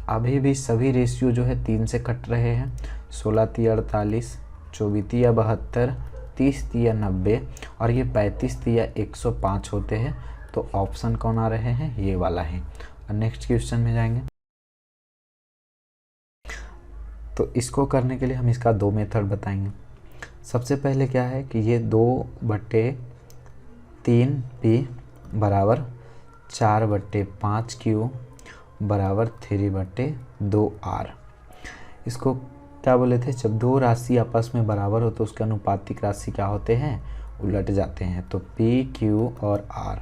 अभी भी सभी रेशियो जो है 3 से कट रहे हैं। 16 तिया 48, 24 तिया 72, 30 तिया 90 और ये 35 तिया 105 होते हैं। तो ऑप्शन कौन आ रहे हैं? ये वाला है। और नेक्स्ट क्वेश्चन में जाएंगे। तो इसको करने के लिए हम इसका 2 मेथड बताएंगे। सबसे पहले क्या है कि ये 2/3p बराबर 4/5q बराबर 3/2r। इसको क्या बोले थे? जब दो राशि आपस में बराबर हो तो उसके अनुपातिक राशि क्या होते हैं? उलट जाते हैं। तो p, q और r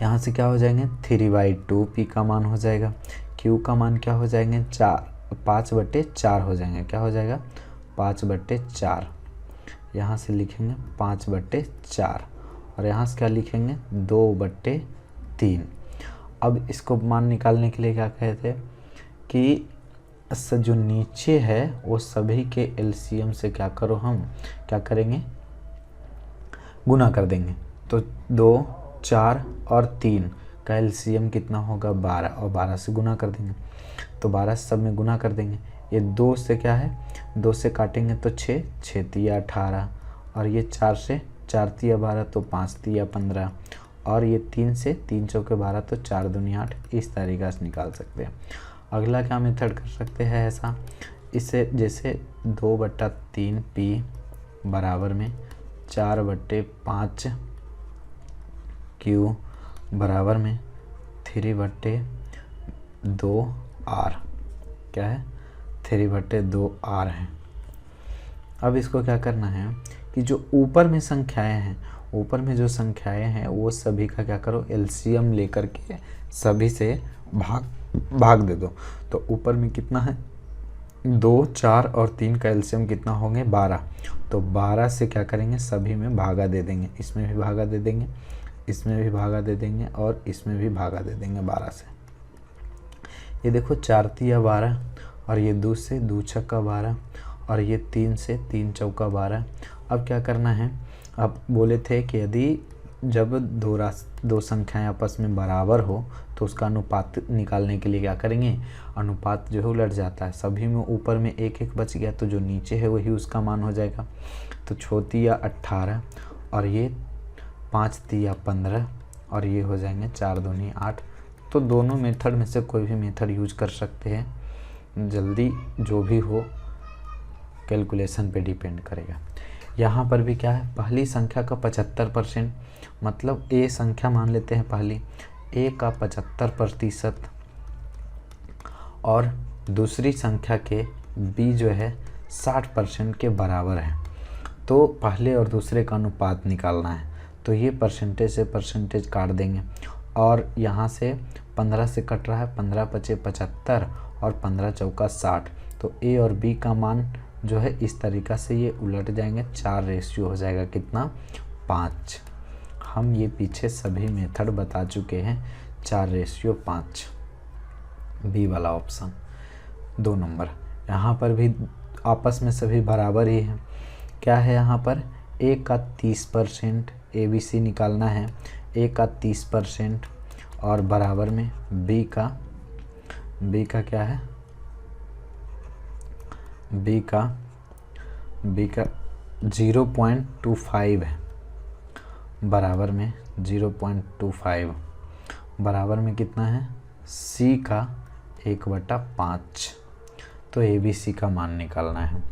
यहाँ से क्या हो जाएंगे? 3/2 p का मान हो जाएगा। q का मान क्या हो जाएंगे? 5/4 हो जाएंगे। क्या हो जाएगा? 5/4। यहाँ से लिखेंगे 5/4 और यहाँ से क्या लिखेंगे? 2/3। अब इसको मान निकालने के लिए क्या कहते हैं कि जो नीचे है वो सभी के एलसीएम से क्या करो, हम क्या करेंगे? गुना कर देंगे। तो 2, 4 और 3 का एलसीएम कितना होगा? 12, और 12 से गुना कर देंगे। तो 12 से सब में गुना कर देंगे। ये 2 से क्या है? 2 से काटेंगे तो 6, 6 तिया 18, और ये 4 से 4 तिया 12 तो 5 तिया 15, और ये 3 से 3 चौके 12 तो 4 दूनी 8। इस तरीक़ा से निकाल सकते हैं। अगला क्या मेथड कर सकते हैं ऐसा? इसे जैसे 2/3p बराबर में 4/5q बराबर में 3/2r। क्या है? 3/2r है। अब इसको क्या करना है कि जो ऊपर में संख्याएं हैं, ऊपर में जो संख्याएं हैं वो सभी का क्या करो? एलसीएम लेकर के सभी से भाग दे दो। तो ऊपर में कितना है? 2, 4 और 3 का एलसीएम कितना होंगे? 12। तो 12 से क्या करेंगे? सभी में भागा दे देंगे। इसमें भी भागा दे देंगे, इसमें भी भागा दे देंगे और इसमें भी भागा दे देंगे 12 से। ये देखो 4 तिया 12 और ये 2 से 2 छक्का 12 और ये 3 से 3 चौका 12। अब क्या करना है? अब बोले थे कि यदि जब दो संख्याएं आपस में बराबर हो तो उसका अनुपात निकालने के लिए क्या करेंगे? अनुपात जो है उलट जाता है। सभी में ऊपर में 1-1 बच गया तो जो नीचे है वही उसका मान हो जाएगा। तो 6 तिया 18 और ये 5 तिया 15 और ये हो जाएंगे 4 दूनी 8। तो दोनों मेथड में से कोई भी मेथड यूज कर सकते हैं, जल्दी जो भी हो कैलकुलेशन पे डिपेंड करेगा। यहाँ पर भी क्या है? पहली संख्या का 75%, मतलब ए संख्या मान लेते हैं पहली, ए का 75% और दूसरी संख्या के बी जो है 60% के बराबर है। तो पहले और दूसरे का अनुपात निकालना है। तो ये परसेंटेज से परसेंटेज काट देंगे और यहाँ से 15 से कट रहा है, 15 पचे 75 और 15 चौका 60। तो ए और बी का मान जो है इस तरीक़ा से ये उलट जाएंगे। 4 रेशियो हो जाएगा कितना? 5। हम ये पीछे सभी मेथड बता चुके हैं। 4 रेशियो 5 बी वाला ऑप्शन 2 नंबर। यहाँ पर भी आपस में सभी बराबर ही हैं। क्या है यहाँ पर? ए का 30% ABC निकालना है, ए का 30% और बराबर में बी का क्या है? बी का 0.25 है, बराबर में 0.25 बराबर में कितना है? सी का 1/5। तो ABC का मान निकालना है।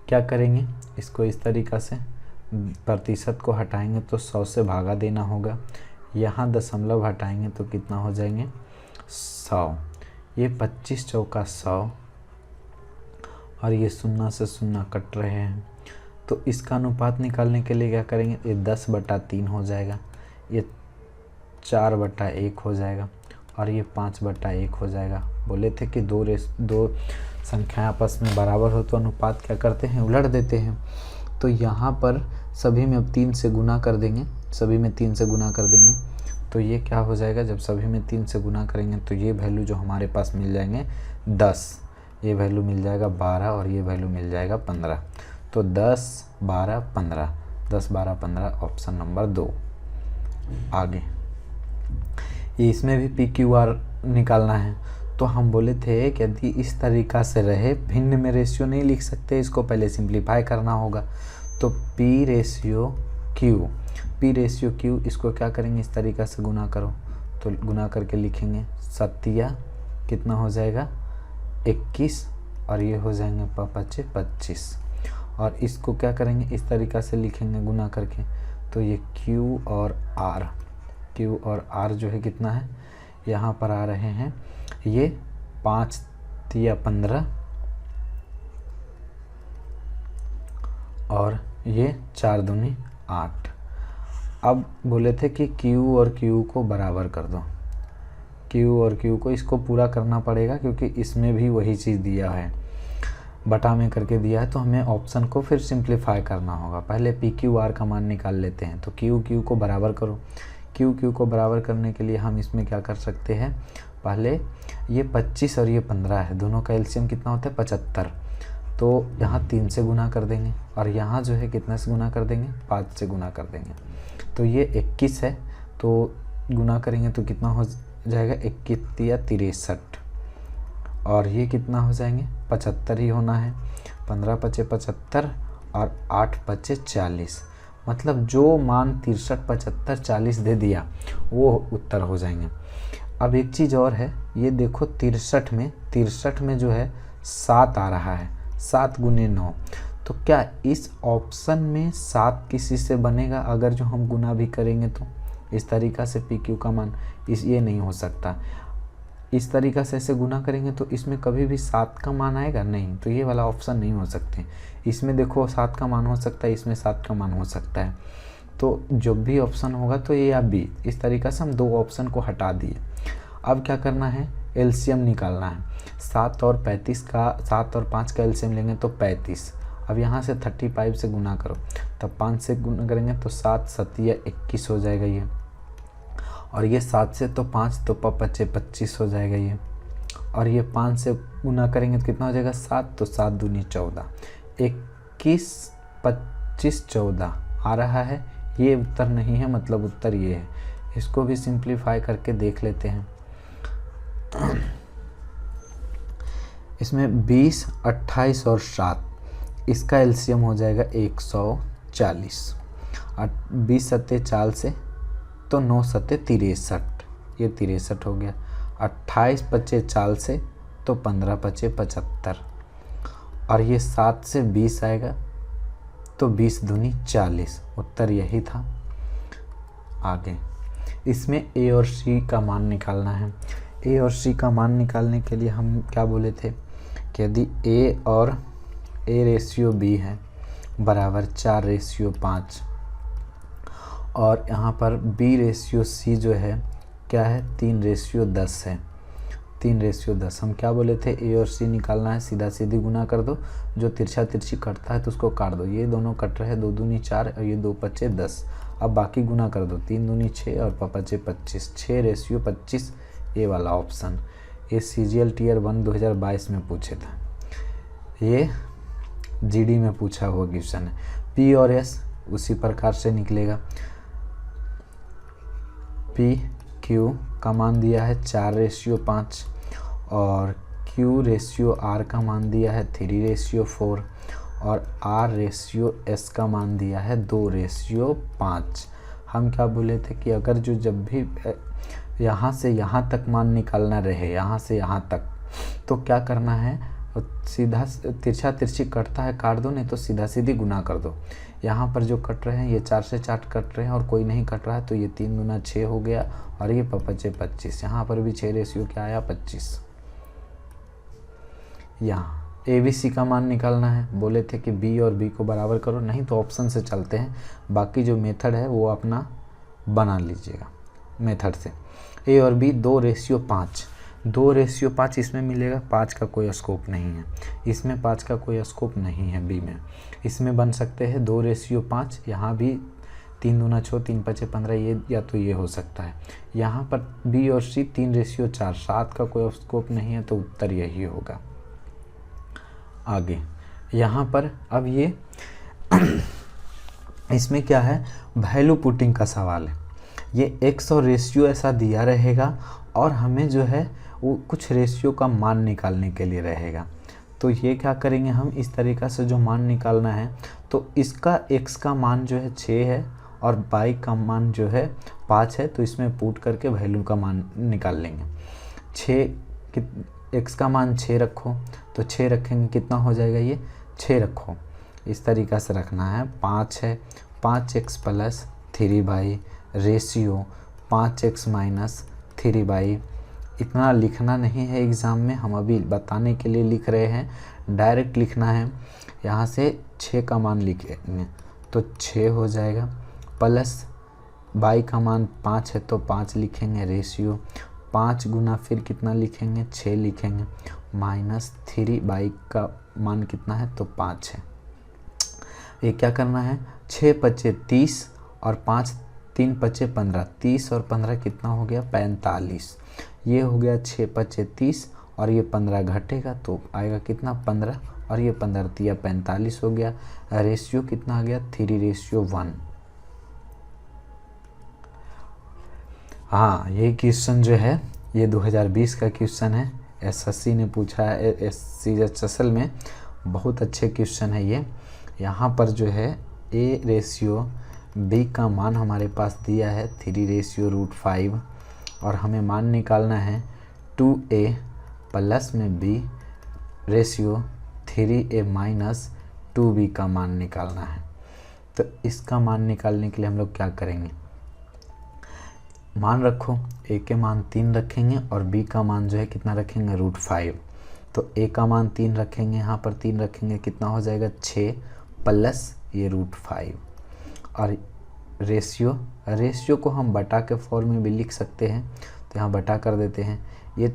क्या करेंगे इसको? इस तरीक़ा से प्रतिशत को हटाएंगे तो 100 से भागा देना होगा। यहाँ दशमलव हटाएंगे तो कितना हो जाएंगे? 100। ये 25 चौका 100 और ये 0 से 0 कट रहे हैं। तो इसका अनुपात निकालने के लिए क्या करेंगे? ये 10/3 हो जाएगा, ये 4/1 हो जाएगा और ये 5/1 हो जाएगा। बोले थे कि दो संख्याएं आपस में बराबर हो तो अनुपात क्या करते हैं? उलट देते हैं। तो यहाँ पर सभी में अब 3 से गुना कर देंगे, सभी में 3 से गुना कर देंगे। तो ये क्या हो जाएगा? जब सभी में 3 से गुना करेंगे तो ये वैल्यू जो हमारे पास मिल जाएंगे 10, ये वैल्यू मिल जाएगा 12 और ये वैल्यू मिल जाएगा 15। तो 10, 12, 15, 10, 12, 15 ऑप्शन नंबर 2। आगे ये इसमें भी पी क्यू आर निकालना है। तो हम बोले थे कि यदि इस तरीक़ा से रहे, भिन्न में रेशियो नहीं लिख सकते, इसको पहले सिंप्लीफाई करना होगा। तो P रेशियो Q, इसको क्या करेंगे, इस तरीक़ा से गुना करो, तो गुना करके लिखेंगे 7 कितना हो जाएगा 21, और ये हो जाएंगे 5 25, और इसको क्या करेंगे, इस तरीक़ा से लिखेंगे गुना करके। तो ये Q और R जो है कितना है, यहाँ पर आ रहे हैं ये 5 तिया 15, और ये 4 दूनी 8। अब बोले थे कि Q और Q को बराबर कर दो, Q और Q को इसको पूरा करना पड़ेगा, क्योंकि इसमें भी वही चीज़ दिया है, बटा में करके दिया है। तो हमें ऑप्शन को फिर सिंप्लीफाई करना होगा। पहले PQR का मान निकाल लेते हैं। तो Q को बराबर करो। Q को बराबर करने के लिए हम इसमें क्या कर सकते हैं, पहले ये 25 और ये 15 है, दोनों का एलसीएम कितना होता है 75। तो यहाँ 3 से गुना कर देंगे, और यहाँ जो है कितना से गुना कर देंगे, 5 से गुना कर देंगे। तो ये 21 है, तो गुना करेंगे तो कितना हो जाएगा 21 या 63, और ये कितना हो जाएंगे 75 ही होना है। 15 पचे 75 और 8 पचे 40, मतलब जो मान 63, 75, 40 दे दिया वो उत्तर हो जाएंगे। अब एक चीज़ और है, ये देखो 63 में जो है 7 आ रहा है, 7 गुने 9। तो क्या इस ऑप्शन में 7 किसी से बनेगा, अगर जो हम गुना भी करेंगे तो इस तरीक़ा से पी क्यू का मान ये नहीं हो सकता। इस तरीक़ा से ऐसे गुना करेंगे तो इसमें कभी भी 7 का मान आएगा नहीं, तो ये वाला ऑप्शन नहीं हो सकते। इसमें देखो 7 का मान हो सकता है, इसमें 7 का मान हो सकता है। तो जब भी ऑप्शन होगा तो ये या बी, इस तरीक़ा से हम 2 ऑप्शन को हटा दिए। अब क्या करना है, एलसीएम निकालना है। 7 और 5 का एलसीएम लेंगे तो 35। अब यहाँ से 35 से गुना करो, तब 5 से गुना करेंगे तो 7 7 21 हो जाएगा ये, और ये 7 से तो 5 तो 5 25 हो जाएगा ये, और ये 5 से गुना करेंगे तो कितना हो जाएगा 7, तो 7 दूनी 14, 21 25 14 आ रहा है। ये उत्तर नहीं है, मतलब उत्तर ये है। इसको भी सिंप्लीफाई करके देख लेते हैं। इसमें 20, 28 और 7, इसका एलसीएम हो जाएगा 140। 20 सत्ते 4 से तो 9 सत्ते 63, ये 63 हो गया। 28 पचे 4 से तो 15 पचे 75, और ये 7 से 20 आएगा तो 20 दूनी 40, उत्तर यही था। आगे इसमें ए और सी का मान निकालना है। ए और सी का मान निकालने के लिए हम क्या बोले थे कि यदि ए और ए रेशियो बी है बराबर 4 रेशियो 5, और यहाँ पर बी रेशियो सी जो है क्या है 3 रेशियो 10 है। 3 रेशियो 10 हम क्या बोले थे, ए और सी निकालना है, सीधा सीधी गुना कर दो, जो तिरछा तिरछी कटता है तो उसको काट दो। ये दोनों कट रहे हैं, 2 दूनी 4 और ये 2 पचे 10। अब बाकी गुना कर दो, 3 दूनी 6 और 5 पचे 25, 6 रेशियो 25, ये वाला ऑप्शन। ये CGL Tier 1 2022 में पूछे था, ये GD में पूछा हुआ क्वेश्चन है। P और S उसी प्रकार से निकलेगा। P Q का मान दिया है 4 रेशियो 5, और Q रेशियो R का मान दिया है 3 रेशियो 4, और R रेशियो S का मान दिया है 2 रेशियो 5। हम क्या बोले थे कि अगर जो जब भी यहाँ से यहाँ तक मान निकालना रहे, यहाँ से यहाँ तक, तो क्या करना है, सीधा तिरछा तिरछी कटता है काट दो, नहीं तो सीधा सीधी गुना कर दो। यहाँ पर जो कट रहे हैं ये 4 से 4 कट रहे हैं और कोई नहीं कट रहा है, तो ये 3 दूना 6 हो गया, और ये 5 पचे 25, यहाँ पर भी 6 रेशियो क्या आया 25। यहाँ ABC का मान निकालना है। बोले थे कि B और B को बराबर करो, नहीं तो ऑप्शन से चलते हैं, बाकी जो मेथड है वो अपना बना लीजिएगा मेथड से। A और B 2 रेशियो 5, 2 रेशियो 5 इसमें मिलेगा, 5 का कोई स्कोप नहीं है, इसमें 5 का कोई स्कोप नहीं है B में। इसमें बन सकते हैं 2 रेशियो 5, यहाँ भी 3 दूना 6, 3 पचे 15, ये या तो ये हो सकता है। यहाँ पर B और C 3 रेशियो 4, 7 का कोई स्कोप नहीं है, तो उत्तर यही होगा। आगे यहाँ पर अब ये इसमें क्या है, वैल्यू पुटिंग का सवाल है। ये एक्स और रेशियो ऐसा दिया रहेगा और हमें जो है वो कुछ रेशियो का मान निकालने के लिए रहेगा। तो ये क्या करेंगे हम, इस तरीक़ा से जो मान निकालना है, तो इसका एक्स का मान जो है 6 है और वाई का मान जो है 5 है, तो इसमें पुट करके वैल्यू का मान निकाल लेंगे। 6 एक्स का मान 6 रखो, तो 6 रखेंगे कितना हो जाएगा, ये 6 रखो, इस तरीक़ा से रखना है। 5 है, 5x plus 3y ratio 5x minus 3y। इतना लिखना नहीं है एग्ज़ाम में, हम अभी बताने के लिए लिख रहे हैं, डायरेक्ट लिखना है। यहाँ से 6 का मान लिखेंगे तो 6 हो जाएगा, प्लस y का मान 5 है तो 5 लिखेंगे, रेशियो 5 गुना फिर कितना लिखेंगे, 6 लिखेंगे, माइनस 3y का मान कितना है तो 5 है। ये क्या करना है, 6 पचे 30 और 5 3 पचे 15, 30 और 15 कितना हो गया 45। ये हो गया 6 पचे 30 और ये 15 घटेगा तो आएगा कितना 15, और ये 15 दिया 45 हो गया। रेशियो कितना आ गया 3:1। हाँ, ये क्वेश्चन जो है ये 2020 का क्वेश्चन है, एसएससी ने पूछा है, एसएससी में बहुत अच्छे क्वेश्चन है ये। यहाँ पर जो है ए रेशियो बी का मान हमारे पास दिया है 3:5 और हमें मान निकालना है 2a प्लस में b ratio 3a minus 2b का मान निकालना है। तो इसका मान निकालने के लिए हम लोग क्या करेंगे, मान रखो, a के मान 3 रखेंगे और b का मान जो है कितना रखेंगे √5। तो a का मान 3 रखेंगे, यहाँ पर 3 रखेंगे, कितना हो जाएगा 6 प्लस ये √5। और रेशियो को हम बटा के फॉर्म में भी लिख सकते हैं, तो यहाँ बटा कर देते हैं। ये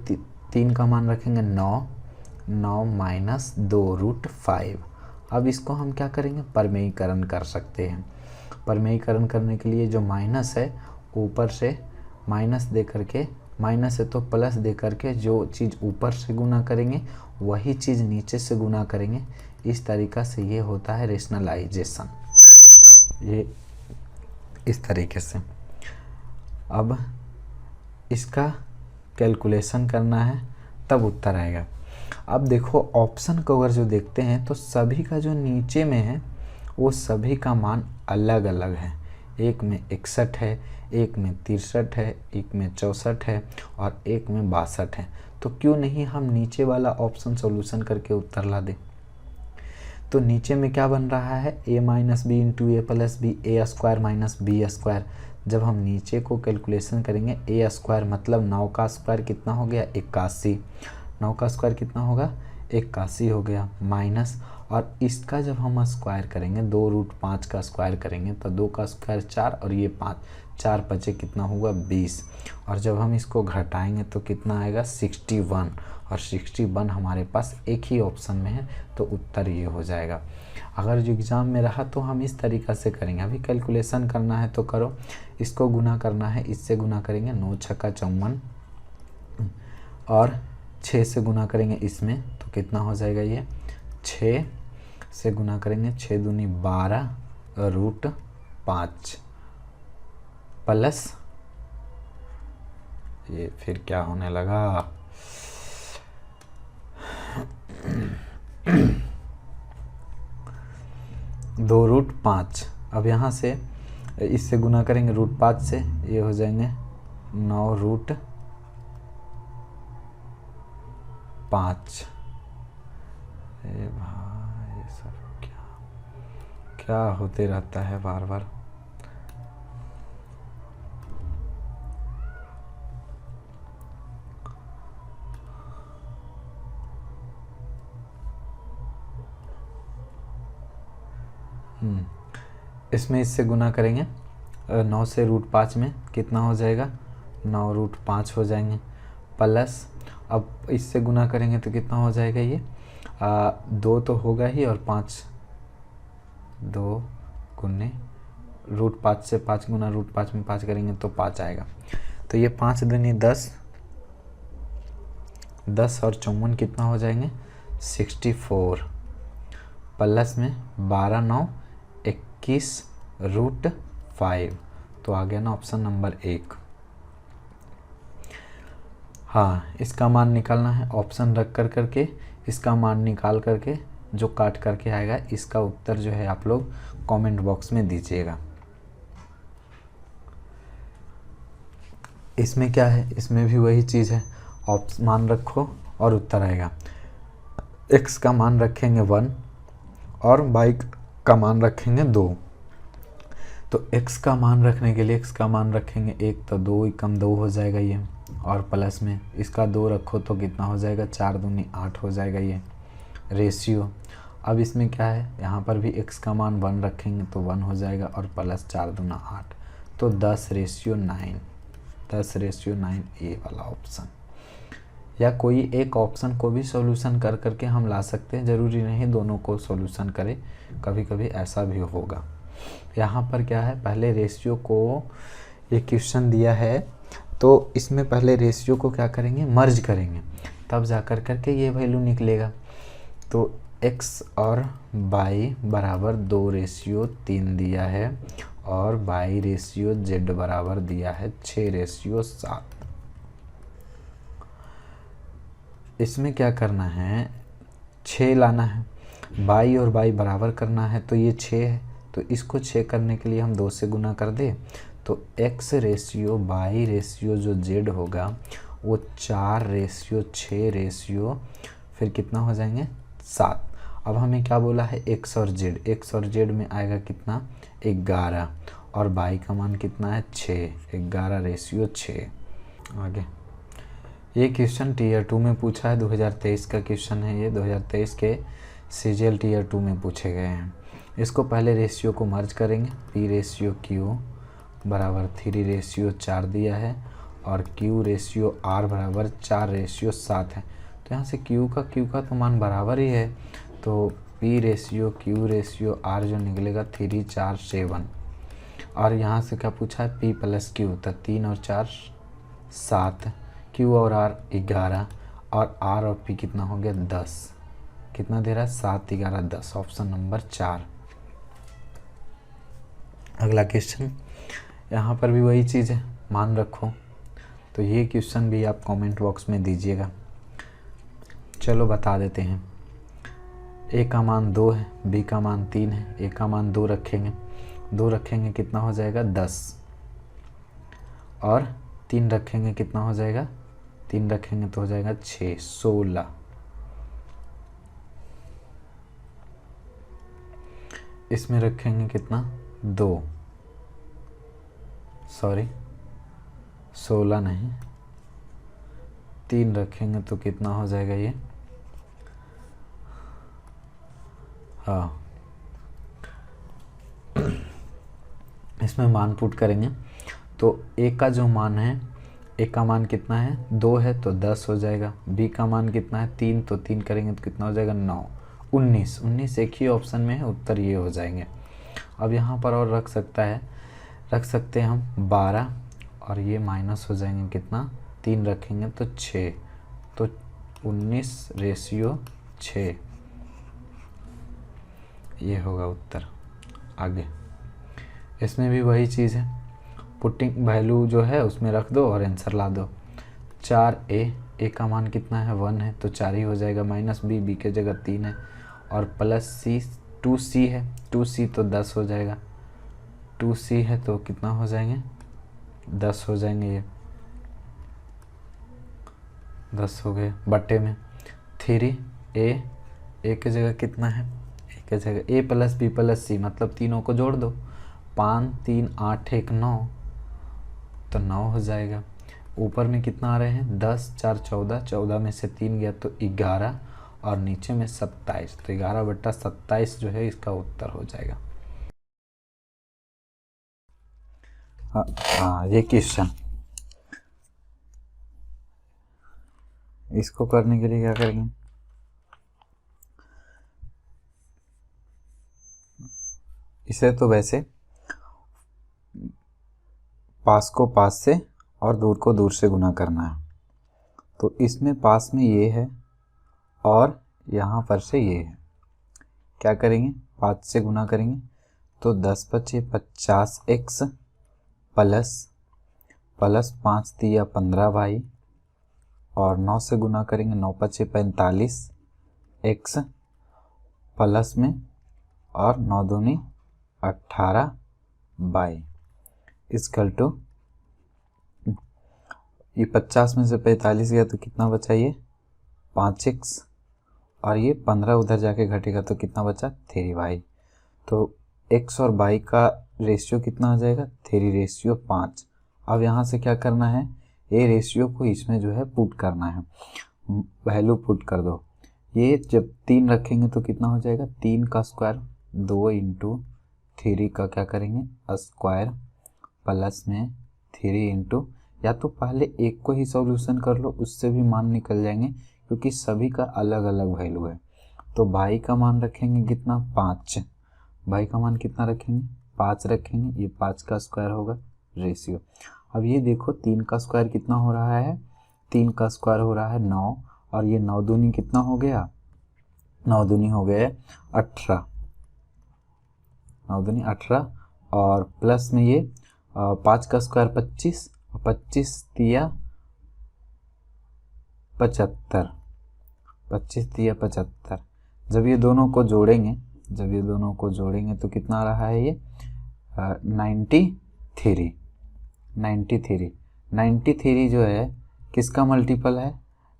3 का मान रखेंगे 9 माइनस 2√5। अब इसको हम क्या करेंगे, परमेयीकरण कर सकते हैं। परमेयीकरण करने के लिए जो माइनस है ऊपर से माइनस दे करके, माइनस है तो प्लस दे करके जो चीज़ ऊपर से गुना करेंगे वही चीज़ नीचे से गुना करेंगे। इस तरीक़ा से ये होता है रेशनलाइजेशन, ये इस तरीके से। अब इसका कैलकुलेशन करना है तब उत्तर आएगा। अब देखो ऑप्शन को अगर जो देखते हैं तो सभी का जो नीचे में है वो सभी का मान अलग अलग है। एक में 61 है, एक में 63 है, एक में 64 है और एक में 62 है। तो क्यों नहीं हम नीचे वाला ऑप्शन सॉल्यूशन करके उत्तर ला दें। तो नीचे में क्या बन रहा है, a minus B into A plus B, A square minus B square. जब हम नीचे को कैलकुलेशन करेंगे ए स्क्वायर मतलब 9 का स्क्वायर कितना हो गया 81, 9 का स्क्वायर कितना होगा 81 हो गया, माइनस, और इसका जब हम स्क्वायर करेंगे 2√5 का स्क्वायर करेंगे तो 2 का स्क्वायर 4 और ये 5, 4 बचे कितना होगा 20, और जब हम इसको घटाएंगे तो कितना आएगा 61, और 61 हमारे पास एक ही ऑप्शन में है तो उत्तर ये हो जाएगा। अगर जो एग्ज़ाम में रहा तो हम इस तरीक़ा से करेंगे। अभी कैलकुलेशन करना है तो करो, इसको गुना करना है, इससे गुना करेंगे 9 छक्का 54 और 6 से गुना करेंगे इसमें तो कितना हो जाएगा, ये 6 से गुना करेंगे 6 दूनी 12 √5 प्लस ये फिर क्या होने लगा 2√5। अब यहाँ से इससे गुना करेंगे √5 से, ये हो जाएंगे 9√5। ये भाई ये सब क्या होते रहता है बार बार। इसमें इससे गुना करेंगे 9 से √5 में कितना हो जाएगा 9√5 हो जाएंगे, प्लस अब इससे गुना करेंगे तो कितना हो जाएगा, ये 2 तो होगा ही और 5, 2 गुने √5 से 5 गुना √5 में 5 करेंगे तो 5 आएगा। तो ये 5 दूनी 10, 10 और 54 कितना हो जाएंगे 64, प्लस में 12 9 21√5। तो आ गया ना ऑप्शन नंबर 1। हाँ, इसका मान निकालना है, ऑप्शन रख कर करके इसका मान निकाल करके जो काट करके आएगा इसका उत्तर जो है आप लोग कमेंट बॉक्स में दीजिएगा। इसमें क्या है, इसमें भी वही चीज़ है, मान रखो और उत्तर आएगा। x का मान रखेंगे 1 और y का मान रखेंगे 2। तो x का मान रखने के लिए x का मान रखेंगे 1, तो 2 कम 2 हो जाएगा ये, और प्लस में इसका 2 रखो तो कितना हो जाएगा, 4 दूनी 8 हो जाएगा ये रेशियो। अब इसमें क्या है, यहाँ पर भी x का मान 1 रखेंगे तो 1 हो जाएगा, और प्लस 4 दूना 8, तो 10:9। 10:9 ए वाला ऑप्शन। या कोई एक ऑप्शन को भी सॉल्यूशन कर करके हम ला सकते हैं, ज़रूरी नहीं दोनों को सॉल्यूशन करें, कभी कभी ऐसा भी होगा। यहाँ पर क्या है, पहले रेशियो को, ये क्वेश्चन दिया है तो इसमें पहले रेशियो को क्या करेंगे, मर्ज करेंगे, तब जा कर करके ये वैल्यू निकलेगा। तो x और y बराबर 2:3 दिया है, और y/z बराबर दिया है 6:7। इसमें क्या करना है, 6 लाना है, y और y बराबर करना है, तो ये 6 है, तो इसको 6 करने के लिए हम 2 से गुना कर दे, तो x/y/ जो z होगा वो 4/6 फिर कितना हो जाएंगे, 7। अब हमें क्या बोला है, x और z में आएगा कितना, 11, और y का मान कितना है, 6, 11/6। आगे ये क्वेश्चन टीयर 2 में पूछा है, 2023 का क्वेश्चन है ये, 2023 के CGL टीयर 2 में पूछे गए हैं। इसको पहले रेशियो को मर्ज करेंगे, P/Q बराबर 3/4 दिया है, और Q/R बराबर 4/7 है। तो यहाँ से Q का तो मान बराबर ही है, तो P/Q/R जो निकलेगा 3, 4, 7। और यहाँ से क्या पूछा है, P+Q, तो 3 और 4 7, Q और R 11, और R और P कितना हो गया, 10। कितना दे रहा है, 7, 11, 10, ऑप्शन नंबर 4। अगला क्वेश्चन, यहाँ पर भी वही चीज़ है, मान रखो, तो ये क्वेश्चन भी आप कमेंट बॉक्स में दीजिएगा। चलो बता देते हैं। a का मान 2 है, b का मान 3 है, a का मान 2 रखेंगे कितना हो जाएगा, 10, और 3 रखेंगे कितना हो जाएगा, 3 रखेंगे तो हो जाएगा 6, 16। इसमें रखेंगे कितना, 2, सॉरी 16 नहीं, 3 रखेंगे तो कितना हो जाएगा ये, हाँ इसमें मान पुट करेंगे, तो a का जो मान है, a का मान कितना है, 2 है तो 10 हो जाएगा, b का मान कितना है, 3, तो 3 करेंगे तो कितना हो जाएगा, 9, 19 एक ही ऑप्शन में है, उत्तर ये हो जाएंगे। अब यहाँ पर और रख सकते हैं हम 12, और ये माइनस हो जाएंगे कितना, 3 रखेंगे तो 6, तो 19/6 ये होगा उत्तर। आगे इसमें भी वही चीज़ है, पुटिंग वैल्यू जो है उसमें रख दो और आंसर ला दो। 4a का मान कितना है, 1 है तो 4 ही हो जाएगा, माइनस b के जगह 3 है, और प्लस c 2c है, 2c तो 10 हो जाएगा, 2c है तो कितना हो जाएंगे, 10 हो जाएंगे, ये 10 हो गए, बट्टे में 3a की जगह कितना है, a की जगह a + b + c, मतलब तीनों को जोड़ दो, 5, 3, 8, 1, 9, तो 9 हो जाएगा। ऊपर में कितना आ रहे हैं, 10, 4, 14, 14 में से 3 गया तो 11, और नीचे में 27, तो 11/27 जो है इसका उत्तर हो जाएगा। हाँ ये क्वेश्चन, इसको करने के लिए क्या करेंगे, इसे तो वैसे पास को पास से और दूर को दूर से गुना करना है, तो इसमें पास में ये है और यहाँ पर से ये है, क्या करेंगे, 5 से गुना करेंगे तो 10 बचे 50x प्लस 5 दिया 15y और 9 से गुना करेंगे, 9 बचे 45x प्लस में और 9 दूनी 18y इक्वल टू, ये 50 में से 45 गया तो कितना बचा, ये 5x और ये 15 उधर जाके घटेगा तो कितना बचा 3y। तो x और y का रेशियो कितना हो जाएगा 3:5। अब यहाँ से क्या करना है, ये रेशियो को इसमें जो है पुट करना है, वैल्यू पुट कर दो। ये जब 3 रखेंगे तो कितना हो जाएगा 3 का स्क्वायर 2 इंटू 3 का क्या करेंगे स्क्वायर प्लस में 3 इंटू, या तो पहले एक को ही सॉल्यूशन कर लो, उससे भी मान निकल जाएंगे क्योंकि सभी का अलग अलग वैल्यू है। तो y का मान रखेंगे कितना 5, y का मान कितना रखेंगे 5 रखेंगे, ये 5 का स्क्वायर होगा रेशियो। अब ये देखो 3 का स्क्वायर कितना हो रहा है, 3 का स्क्वायर हो रहा है 9 और ये 9 दूनी कितना हो गया, 9 दूनी हो गए 18, 9 दूनी 18 और प्लस में ये 5 का स्क्वायर 25 और 25 दिया 75, 25 दिया 75। जब ये दोनों को जोड़ेंगे, तो कितना आ रहा है ये 93 जो है किसका मल्टीपल है,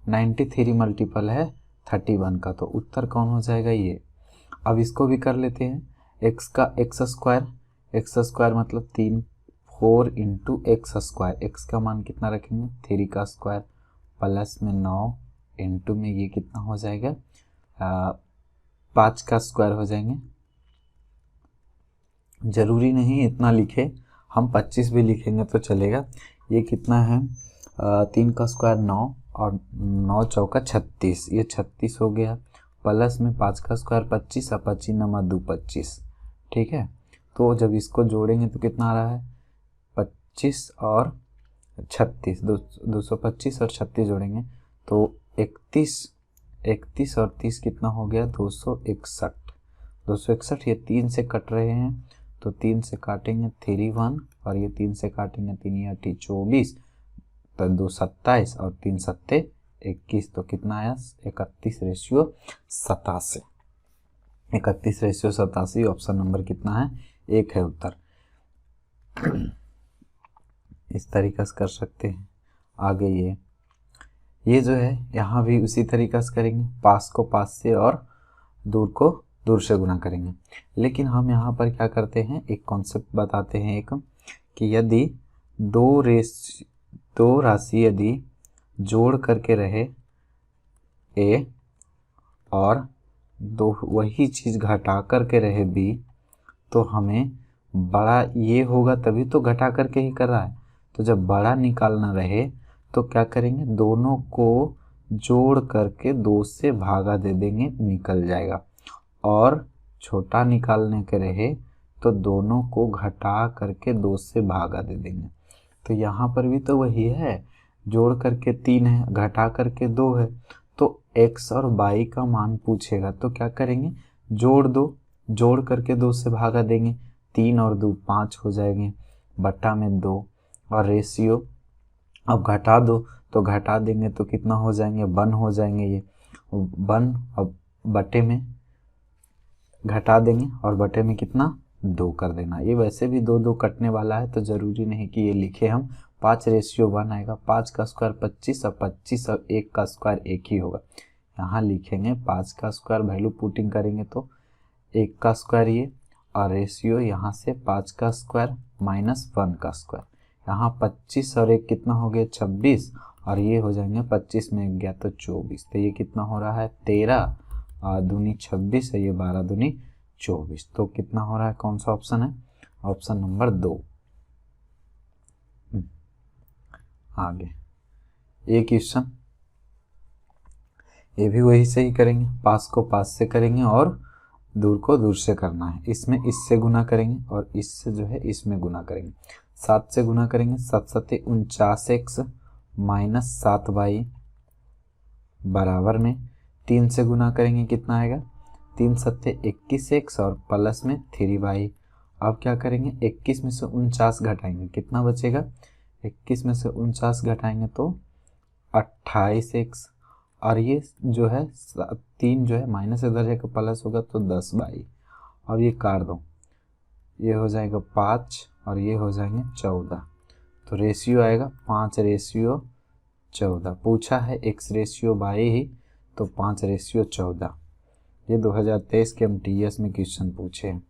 93 मल्टीपल है 31 का, तो उत्तर कौन हो जाएगा ये। अब इसको भी कर लेते हैं, x का x स्क्वायर मतलब 4 इंटू एक्स स्क्वायर, x का मान कितना रखेंगे 3 का स्क्वायर प्लस में 9 इंटू में ये कितना हो जाएगा 5 का स्क्वायर हो जाएंगे। ज़रूरी नहीं इतना लिखे, हम 25 भी लिखेंगे तो चलेगा। ये कितना है 3 का स्क्वायर 9 और 9 चौका 36, ये 36 हो गया प्लस में 5 का स्क्वायर 25 और 25 नंबर 2 25, ठीक है। तो जब इसको जोड़ेंगे तो कितना आ रहा है 25 और 36, 225 और 36 जोड़ेंगे तो 31 और 30 कितना हो गया 261, ये 3 से कट रहे हैं तो 3 से काटेंगे 3 और ये 3 से काटेंगे 3 8 24, तो 2 27 और 3 7 21, तो कितना आया 31:87, 31:87। ऑप्शन नंबर कितना है 1 है उत्तर। इस तरीक़े से कर सकते हैं। आगे ये जो है यहाँ भी उसी तरीक़े से करेंगे, पास को पास से और दूर को दूर से गुना करेंगे। लेकिन हम यहाँ पर क्या करते हैं, एक कॉन्सेप्ट बताते हैं एक, कि यदि दो राशि यदि जोड़ करके रहे a और दो वही चीज़ घटा करके रहे b, तो हमें बड़ा ये होगा तभी तो घटा करके ही कर रहा है। तो जब बड़ा निकालना रहे तो क्या करेंगे, दोनों को जोड़ करके 2 से भागा दे देंगे, निकल जाएगा। और छोटा निकालने के रहे तो दोनों को घटा करके 2 से भागा दे देंगे। तो यहाँ पर भी तो वही है, जोड़ करके 3 है, घटा करके 2 है, तो x और y का मान पूछेगा तो क्या करेंगे, जोड़ दो, जोड़ करके 2 से भागा देंगे, 3 और 2 5 हो जाएंगे, बट्टा में 2 और रेशियो अब घटा दो तो घटा देंगे तो कितना हो जाएंगे 1 हो जाएंगे, ये 1 अब बटे में घटा देंगे और बटे में कितना 2 कर देना। ये वैसे भी 2 कटने वाला है तो ज़रूरी नहीं कि ये लिखे हम, 5:1 आएगा, 5 का स्क्वायर 25 और 25 और 1 का स्क्वायर 1 ही होगा। यहाँ लिखेंगे 5 का स्क्वायर, वैल्यू पुटिंग करेंगे तो 1 का स्क्वायर ये, और रेशियो यहाँ से 5 का स्क्वायर माइनस 1 का स्क्वायर, यहाँ 25 और 1 कितना हो गया 26 और ये हो जाएंगे 25 में 1 गया तो 24, तो ये कितना हो रहा है 13 और दूनी 26 है, ये 12 दूनी 24, तो कितना हो रहा है, कौन सा ऑप्शन है, ऑप्शन नंबर 2। आगे ये क्वेश्चन, ये भी वही से ही करेंगे, पास को पास से करेंगे और दूर को दूर से करना है। इसमें इससे गुना करेंगे और इससे जो है इसमें गुना करेंगे। 7 से गुना करेंगे, 7 7 49x माइनस 7y बराबर में 3 से गुना करेंगे कितना आएगा, 3 7 21x और प्लस में 3y अब क्या करेंगे, 21 में से 49 घटाएंगे, कितना बचेगा, 21 में से 49 घटाएंगे तो 28x, और ये जो है 3 जो है माइनस इधर जाकर प्लस होगा तो 10/। अब ये काट दो, ये हो जाएगा 5 और ये हो जाएंगे 14, तो रेशियो आएगा 5:14। पूछा है x/y ही, तो 5/14। ये 2023 के MTS में क्वेश्चन पूछे हैं।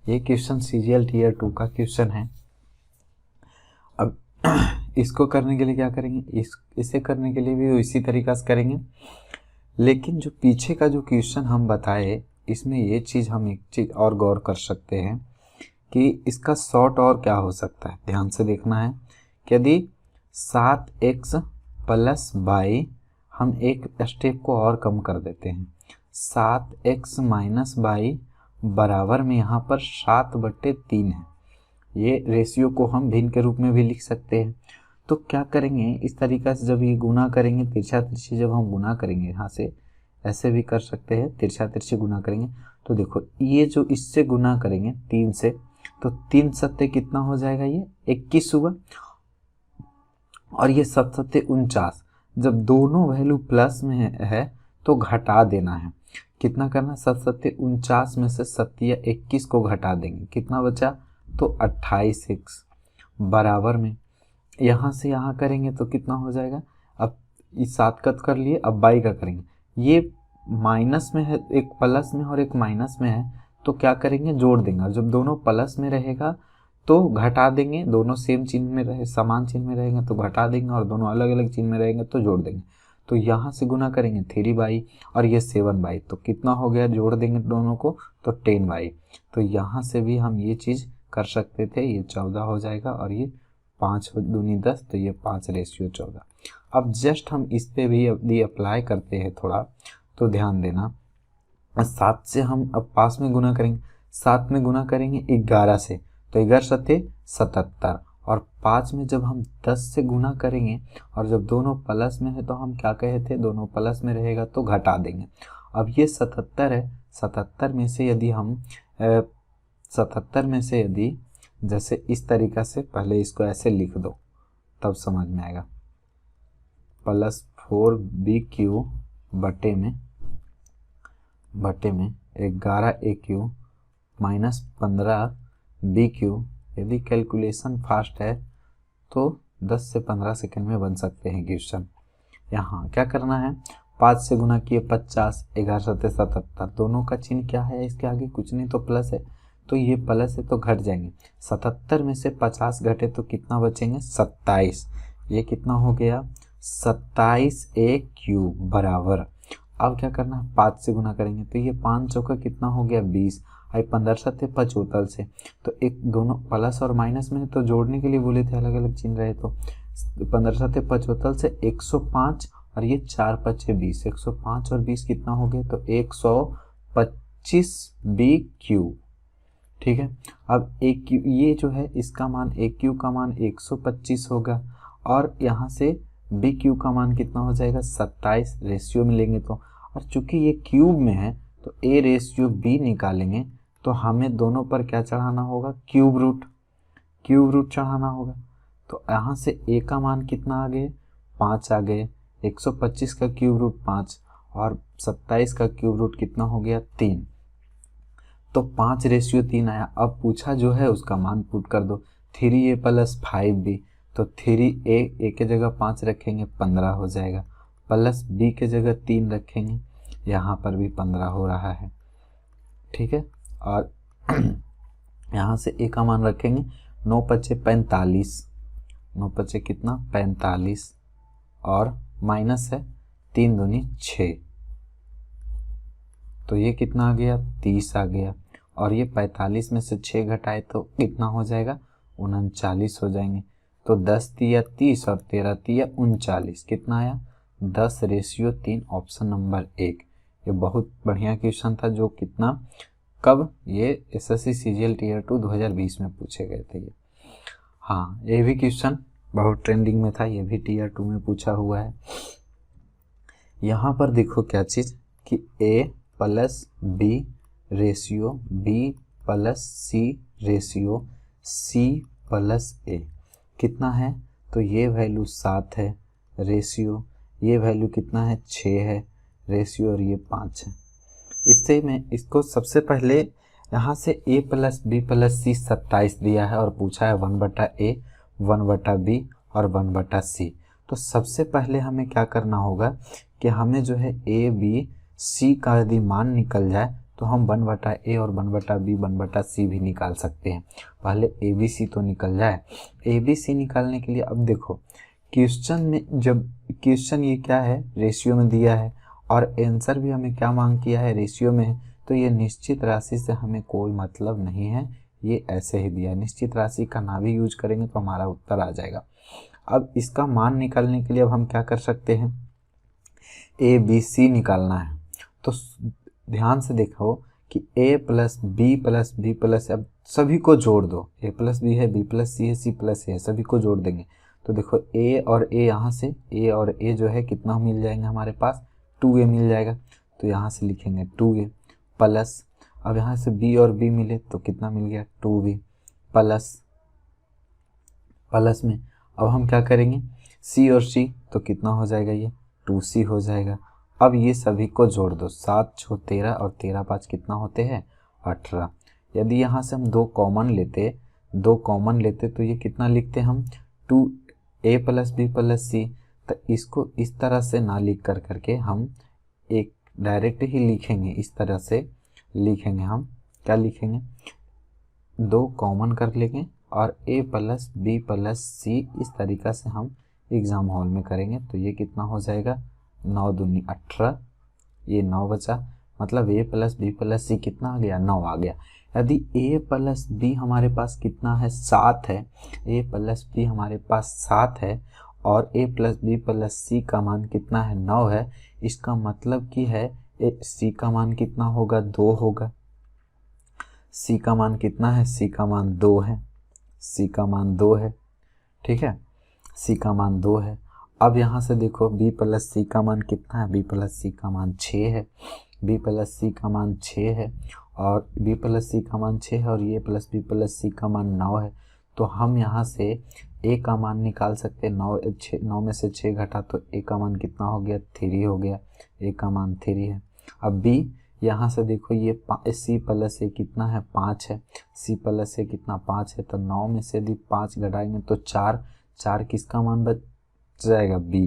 ये क्वेश्चन CGL Tier 2 का क्वेश्चन है। अब इसको करने के लिए क्या करेंगे, इसे करने के लिए भी इसी तरीक़ा से करेंगे, लेकिन जो पीछे का जो क्वेश्चन हम बताए इसमें ये चीज़ हम एक चीज़ और गौर कर सकते हैं कि इसका शॉर्ट और क्या हो सकता है। ध्यान से देखना है कि यदि 7x + y, हम एक स्टेप को और कम कर देते हैं, 7x - y बराबर में यहाँ पर 7/3 है। ये रेशियो को हम भिन्न के रूप में भी लिख सकते हैं। तो क्या करेंगे, इस तरीक़ा से जब ये गुना करेंगे, तिरछा तिरछी जब हम गुना करेंगे, यहाँ से ऐसे भी कर सकते हैं, तिरछा तिरछी गुना करेंगे तो देखो ये जो इससे गुना करेंगे 3 से, तो 3 सत्ते कितना हो जाएगा, ये 21 हुआ, और ये 7 सत्ते 49। जब दोनों वैल्यू प्लस में है तो घटा देना है, कितना करना, 7 सत्ते 49 में से 7 या 21 को घटा देंगे, कितना बचा, तो 28x बराबर में यहाँ से यहाँ करेंगे तो कितना हो जाएगा। अब इस 7 का कर लिए, अब 22 का करेंगे, ये माइनस में है, एक प्लस में और एक माइनस में है, तो क्या करेंगे, जोड़ देंगे, और जब दोनों प्लस में रहेगा तो घटा देंगे, दोनों सेम चिन्ह में रहे, समान चिन्ह में रहेंगे तो घटा देंगे, और दोनों अलग अलग चिन्ह में रहेंगे तो जोड़ देंगे। तो यहाँ से गुना करेंगे 3/, और ये 7/, तो कितना हो गया, जोड़ देंगे दोनों को तो 10/। तो यहाँ से भी हम ये चीज़ कर सकते थे, ये 14 हो जाएगा, और ये 5 दूनी 10, तो ये 5/14। अब जस्ट हम इस पे भी यदि अप्लाई करते हैं थोड़ा, तो ध्यान देना, 7 से हम अब पास में गुना करेंगे, 7 में गुना करेंगे 11 से, तो 11 सत्ते 77, और 5 में जब हम 10 से गुना करेंगे, और जब दोनों प्लस में है तो हम क्या कहे थे, दोनों प्लस में रहेगा तो घटा देंगे। अब ये 77 है, 77 में से यदि हम 77 में से यदि जैसे इस तरीक़ा से, पहले इसको ऐसे लिख दो तब समझ में आएगा, +4bq बटे में 11aq -15bq। यदि कैलकुलेशन फास्ट है तो 10 से 15 सेकंड में बन सकते हैं क्वेश्चन। यहाँ क्या करना है, 5 से गुना किए 50, 11 सत्ते 77, दोनों का चिन्ह क्या है इसके आगे, कुछ नहीं तो प्लस है, तो ये प्लस है तो घट जाएंगे, 77 में से 50 घटे तो कितना बचेंगे, 27। ये कितना हो गया, 27aq बराबर, अब क्या करना है, 5 से गुना करेंगे तो ये 5 चौका कितना हो गया, 20, और 15 सत्ते 75 से, तो एक दोनों प्लस और माइनस में तो जोड़ने के लिए बोले थे, अलग अलग चिन्ह रहे, तो 15 सत्ते 75 से 105, और ये 4 × 5 = 20, 105 और 20 कितना हो गया, तो 125bq। ठीक है, अब AQ ये जो है इसका मान, AQ का मान 125 होगा, और यहाँ से BQ का मान कितना हो जाएगा, 27 रेशियो में लेंगे तो, और चूंकि ये क्यूब में है तो A/B निकालेंगे तो हमें दोनों पर क्या चढ़ाना होगा, क्यूब रूट चढ़ाना होगा। तो यहाँ से A का मान कितना आ गए, 5 आ गए, 125 का क्यूब रूट 5, और 27 का क्यूब रूट कितना हो गया, 3, तो 5/3 आया। अब पूछा जो है उसका मान पुट कर दो, 3a + 5b, तो 3a के जगह 5 रखेंगे 15 हो जाएगा, प्लस b के जगह 3 रखेंगे, यहाँ पर भी 15 हो रहा है। ठीक है, और यहाँ से a का मान रखेंगे, 9 × 5 = 45, 9 × 5 कितना, 45, और माइनस है 3 दूनी 6, तो ये कितना आ गया, 30 आ गया, और ये 45 में से 6 घटाए तो कितना हो जाएगा, 39 हो जाएंगे। तो 10 × 30 और 13 × 39 कितना आया, 10/3, ऑप्शन नंबर 1। ये बहुत बढ़िया क्वेश्चन था, जो कितना कब, ये SSC CGL Tier 2 2020 में पूछे गए थे ये। हाँ, ये भी क्वेश्चन बहुत ट्रेंडिंग में था, ये भी Tier 2 में पूछा हुआ है। यहाँ पर देखो क्या चीज़ कि A + B ratio B + C ratio C plus A कितना है, तो ये वैल्यू 7 है रेशियो, ये वैल्यू कितना है 6 है रेशियो, और ये 5 है। इससे मैं इसको सबसे पहले यहाँ से a प्लस बी प्लस सी 27 दिया है और पूछा है 1/a 1/b और 1/c। तो सबसे पहले हमें क्या करना होगा कि हमें जो है a b c का यदि मान निकल जाए तो हम 1/a और 1/b 1/c भी निकाल सकते हैं। पहले a b c तो निकल जाए। a b c निकालने के लिए अब देखो क्वेश्चन में, जब क्वेश्चन ये क्या है रेशियो में दिया है और आंसर भी हमें क्या मांग किया है रेशियो में है, तो ये निश्चित राशि से हमें कोई मतलब नहीं है, ये ऐसे ही दिया है। निश्चित राशि का ना भी यूज करेंगे तो हमारा उत्तर आ जाएगा। अब इसका मान निकालने के लिए अब हम क्या कर सकते हैं, ए बी सी निकालना है। तो ध्यान से देखो कि a plus B plus B plus, अब सभी को जोड़ दो, a प्लस बी है, b प्लस सी है, c प्लस ए है, सभी को जोड़ देंगे तो देखो a और a, यहाँ से a और a जो है कितना मिल जाएंगे हमारे पास 2a मिल जाएगा। तो यहाँ से लिखेंगे 2a प्लस, अब यहाँ से b और b मिले तो कितना मिल गया 2b प्लस, प्लस में अब हम क्या करेंगे c और c तो कितना हो जाएगा ये 2c हो जाएगा। अब ये सभी को जोड़ दो, 7 6 13 और 13 5 कितना होते हैं 18। यदि यहाँ से हम दो कॉमन लेते तो ये कितना लिखते हम 2a प्लस बी प्लस सी। तो इसको इस तरह से ना लिख करके हम एक डायरेक्ट ही लिखेंगे, इस तरह से लिखेंगे। हम क्या लिखेंगे, दो कॉमन कर लेंगे और a प्लस बी प्लस सी इस तरीक़ा से हम एग्ज़ाम हॉल में करेंगे। तो ये कितना हो जाएगा 9 दूनी 18, ये 9 बचा, मतलब a प्लस बी प्लस सी कितना आ गया 9 आ गया। यदि a प्लस बी हमारे पास कितना है 7 है, a प्लस बी हमारे पास 7 है और a प्लस बी प्लस सी का मान कितना है 9 है, इसका मतलब कि है c का मान कितना होगा 2 होगा। c का मान कितना है, c का मान 2 है, c का मान 2 है, ठीक है, c का मान 2 है। अब यहाँ से देखो b प्लस सी का मान कितना है, b प्लस सी का मान 6 है, b प्लस सी का मान 6 है और b प्लस सी का मान 6 है और ये प्लस b प्लस सी का मान 9 है। तो हम यहाँ से a का मान निकाल सकते हैं, 9 में से 6 घटा तो a का मान कितना हो गया 3 हो गया, a का मान 3 है। अब b यहाँ से देखो ये c प्लस ए कितना है 5 है, c प्लस ए कितना 5 है, तो 9 में से यदि 5 घटाएंगे तो 4 किसका मान बच जाएगा b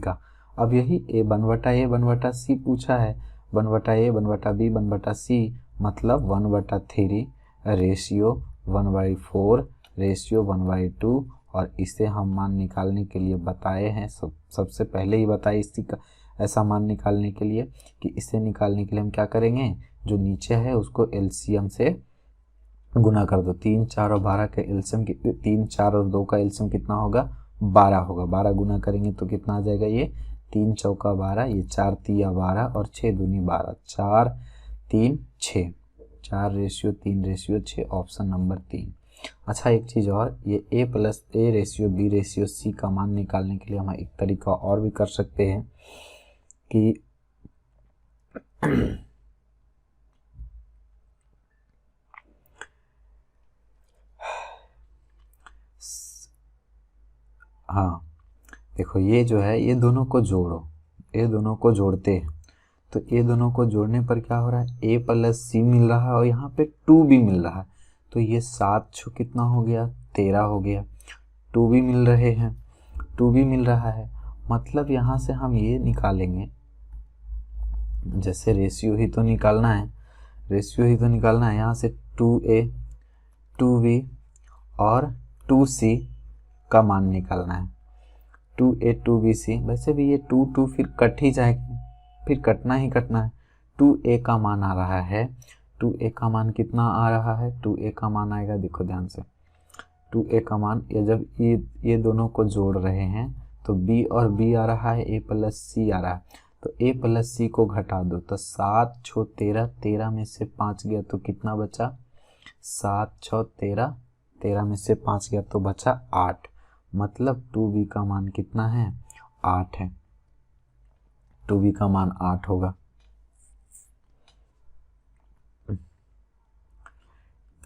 का। अब यही a 1/a 1/c पूछा है, 1/a 1/b 1/c मतलब 1/3 रेशियो 1/4 रेशियो 1/2। और इसे हम मान निकालने के लिए बताए हैं, सबसे पहले ही बताए इसी का ऐसा मान निकालने के लिए कि इसे निकालने के लिए हम क्या करेंगे, जो नीचे है उसको एलसीएम से गुना कर दो। 3 4 और 12 का एलसीएम 3 4 और 2 का एलसीएम कितना होगा 12 होगा। 12 गुना करेंगे तो कितना आ जाएगा, ये 3 चौका 12, ये 4 तिया 12 और 6 दूनी 12, 4 3 6, 4 रेशियो 3 रेशियो 6, ऑप्शन नंबर 3। अच्छा एक चीज़ और, ये a plus A ratio B ratio C का मान निकालने के लिए हम एक तरीका और भी कर सकते हैं कि हाँ देखो ये जो है ये दोनों को जोड़ो, ये दोनों को जोड़ते हैं तो ये दोनों को जोड़ने पर क्या हो रहा है a प्लस सी मिल रहा है और यहाँ पे 2 भी मिल रहा है। तो ये 7 छो कितना हो गया 13 हो गया, 2 भी मिल रहे हैं, 2 भी मिल रहा है। मतलब यहाँ से हम ये निकालेंगे, जैसे रेशियो ही तो निकालना है, रेशियो ही तो निकालना है। यहाँ से 2a 2b और 2c का मान निकालना है, 2a 2bc। वैसे भी ये 2 2 फिर कट ही जाएगा, फिर कटना ही कटना है। 2a का मान आ रहा है, 2a का मान कितना आ रहा है, 2a का मान आएगा, देखो ध्यान से 2a का मान, ये जब ये दोनों को जोड़ रहे हैं तो b और b आ रहा है, a प्लस c आ रहा है, तो a प्लस c को घटा दो तो 7 छो 13, 13 में से 5 गया तो कितना बचा 7 छो 13, 13 में से 5 गया तो बचा 8। मतलब 2b का मान कितना है 8 है, 2b का मान 8 होगा।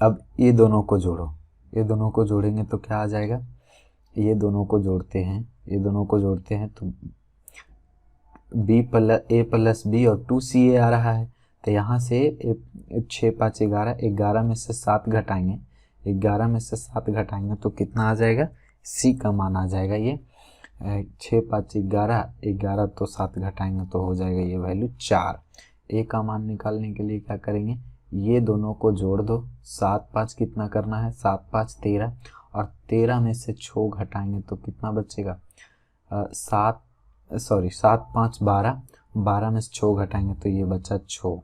अब ये दोनों को जोड़ो, ये दोनों को जोड़ेंगे तो क्या आ जाएगा, ये दोनों को जोड़ते हैं, ये दोनों को जोड़ते हैं तो a प्लस बी और 2ca आ रहा है। तो यहाँ से 6 5 11, 11 में से 7 घटाएंगे, 11 में से 7 घटाएंगे तो कितना आ जाएगा, c का मान आ जाएगा ये 6 5 11, 11 तो 7 घटाएंगे तो हो जाएगा ये वैल्यू 4। a का मान निकालने के लिए क्या करेंगे, ये दोनों को जोड़ दो, 7 5 कितना करना है, 7 5 13, और 13 में से 6 घटाएंगे तो कितना बचेगा, 7 5 12, 12 में से 6 घटाएंगे तो ये बचा 6।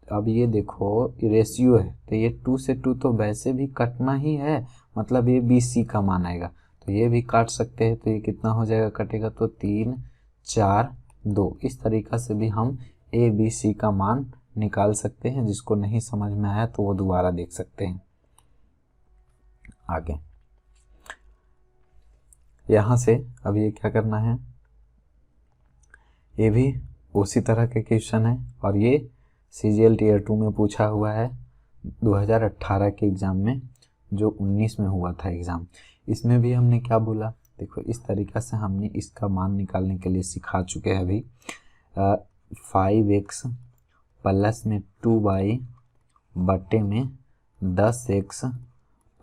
अब ये देखो रेशियो है तो ये 2 से 2 तो वैसे भी कटना ही है, मतलब ये BC का मान आएगा तो ये भी काट सकते हैं, तो ये कितना हो जाएगा कटेगा, तो 3 4 2। इस तरीक़ा से भी हम ABC का मान निकाल सकते हैं। जिसको नहीं समझ में आया तो वो दोबारा देख सकते हैं। आगे यहाँ से अब ये क्या करना है, ये भी उसी तरह के क्वेश्चन है और ये CGL Tier 2 में पूछा हुआ है 2018 के एग्ज़ाम में, जो 19 में हुआ था एग्ज़ाम। इसमें भी हमने क्या बोला, देखो इस तरीक़ा से हमने इसका मान निकालने के लिए सिखा चुके हैं अभी। 5x प्लस में 2y बटे में 10x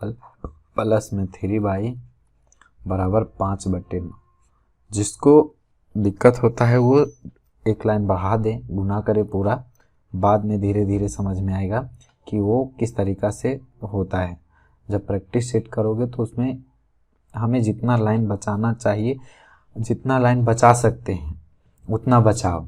प्लस में 3y बराबर 5 बटे 9। जिसको दिक्कत होता है वो एक लाइन बढ़ा दे, गुना करे पूरा, बाद में धीरे धीरे समझ में आएगा कि वो किस तरीक़ा से होता है। जब प्रैक्टिस सेट करोगे तो उसमें हमें जितना लाइन बचाना चाहिए, जितना लाइन बचा सकते हैं उतना बचाओ।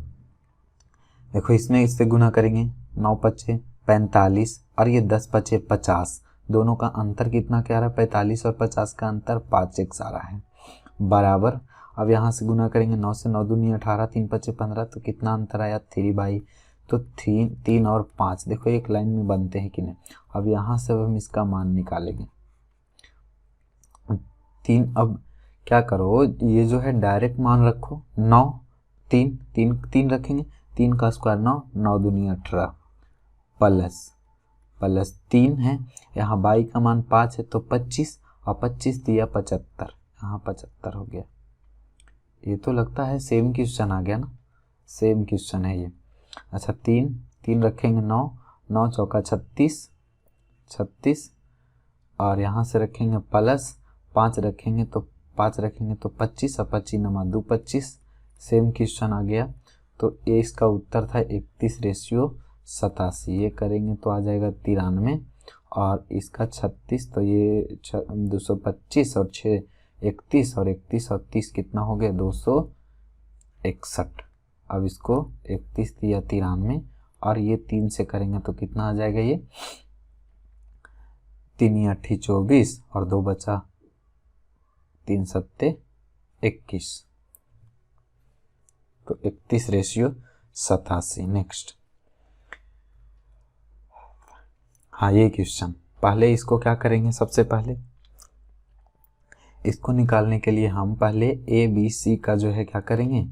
देखो इसमें इससे गुना करेंगे, 9 5 45 और ये 10 5 50, दोनों का अंतर कितना क्या रहा है, 45 और 50 का अंतर 5x आ रहा है बराबर। अब यहाँ से गुना करेंगे, 9 से 9 दूनी 18, 3 5 15, तो कितना अंतर आया 3/, तो 3 और 5 देखो एक लाइन में बनते हैं कि नहीं। अब यहाँ से हम इसका मान निकालेंगे 3। अब क्या करो, ये जो है डायरेक्ट मान रखो, 9 3 3 3 रखेंगे, 3 का स्क्वायर 9, 9 दूनी 18 प्लस 3 है, यहाँ बाई का मान 5 है तो 25, और 25 दिया 75, यहाँ 75 हो गया। ये तो लगता है सेम क्वेश्चन आ गया ना, सेम क्वेश्चन है ये। अच्छा 3 रखेंगे, 9 9 चौका 36, और यहाँ से रखेंगे प्लस 5 रखेंगे तो 25, और 25 नमा 2 25, सेम क्वेश्चन आ गया। तो ये इसका उत्तर था 31:87। ये करेंगे तो आ जाएगा 93, और इसका 36, तो ये 225 और 6 31, और 31 और 30 कितना हो गया 261। अब इसको 31 दिया 93, और ये 3 से करेंगे तो कितना आ जाएगा, ये 3 8 24 और 2 बचा 3 7 21, तो 31:87। नेक्स्ट, हाँ ये क्वेश्चन, पहले इसको क्या करेंगे, सबसे पहले इसको निकालने के लिए हम पहले ABC का जो है क्या करेंगे,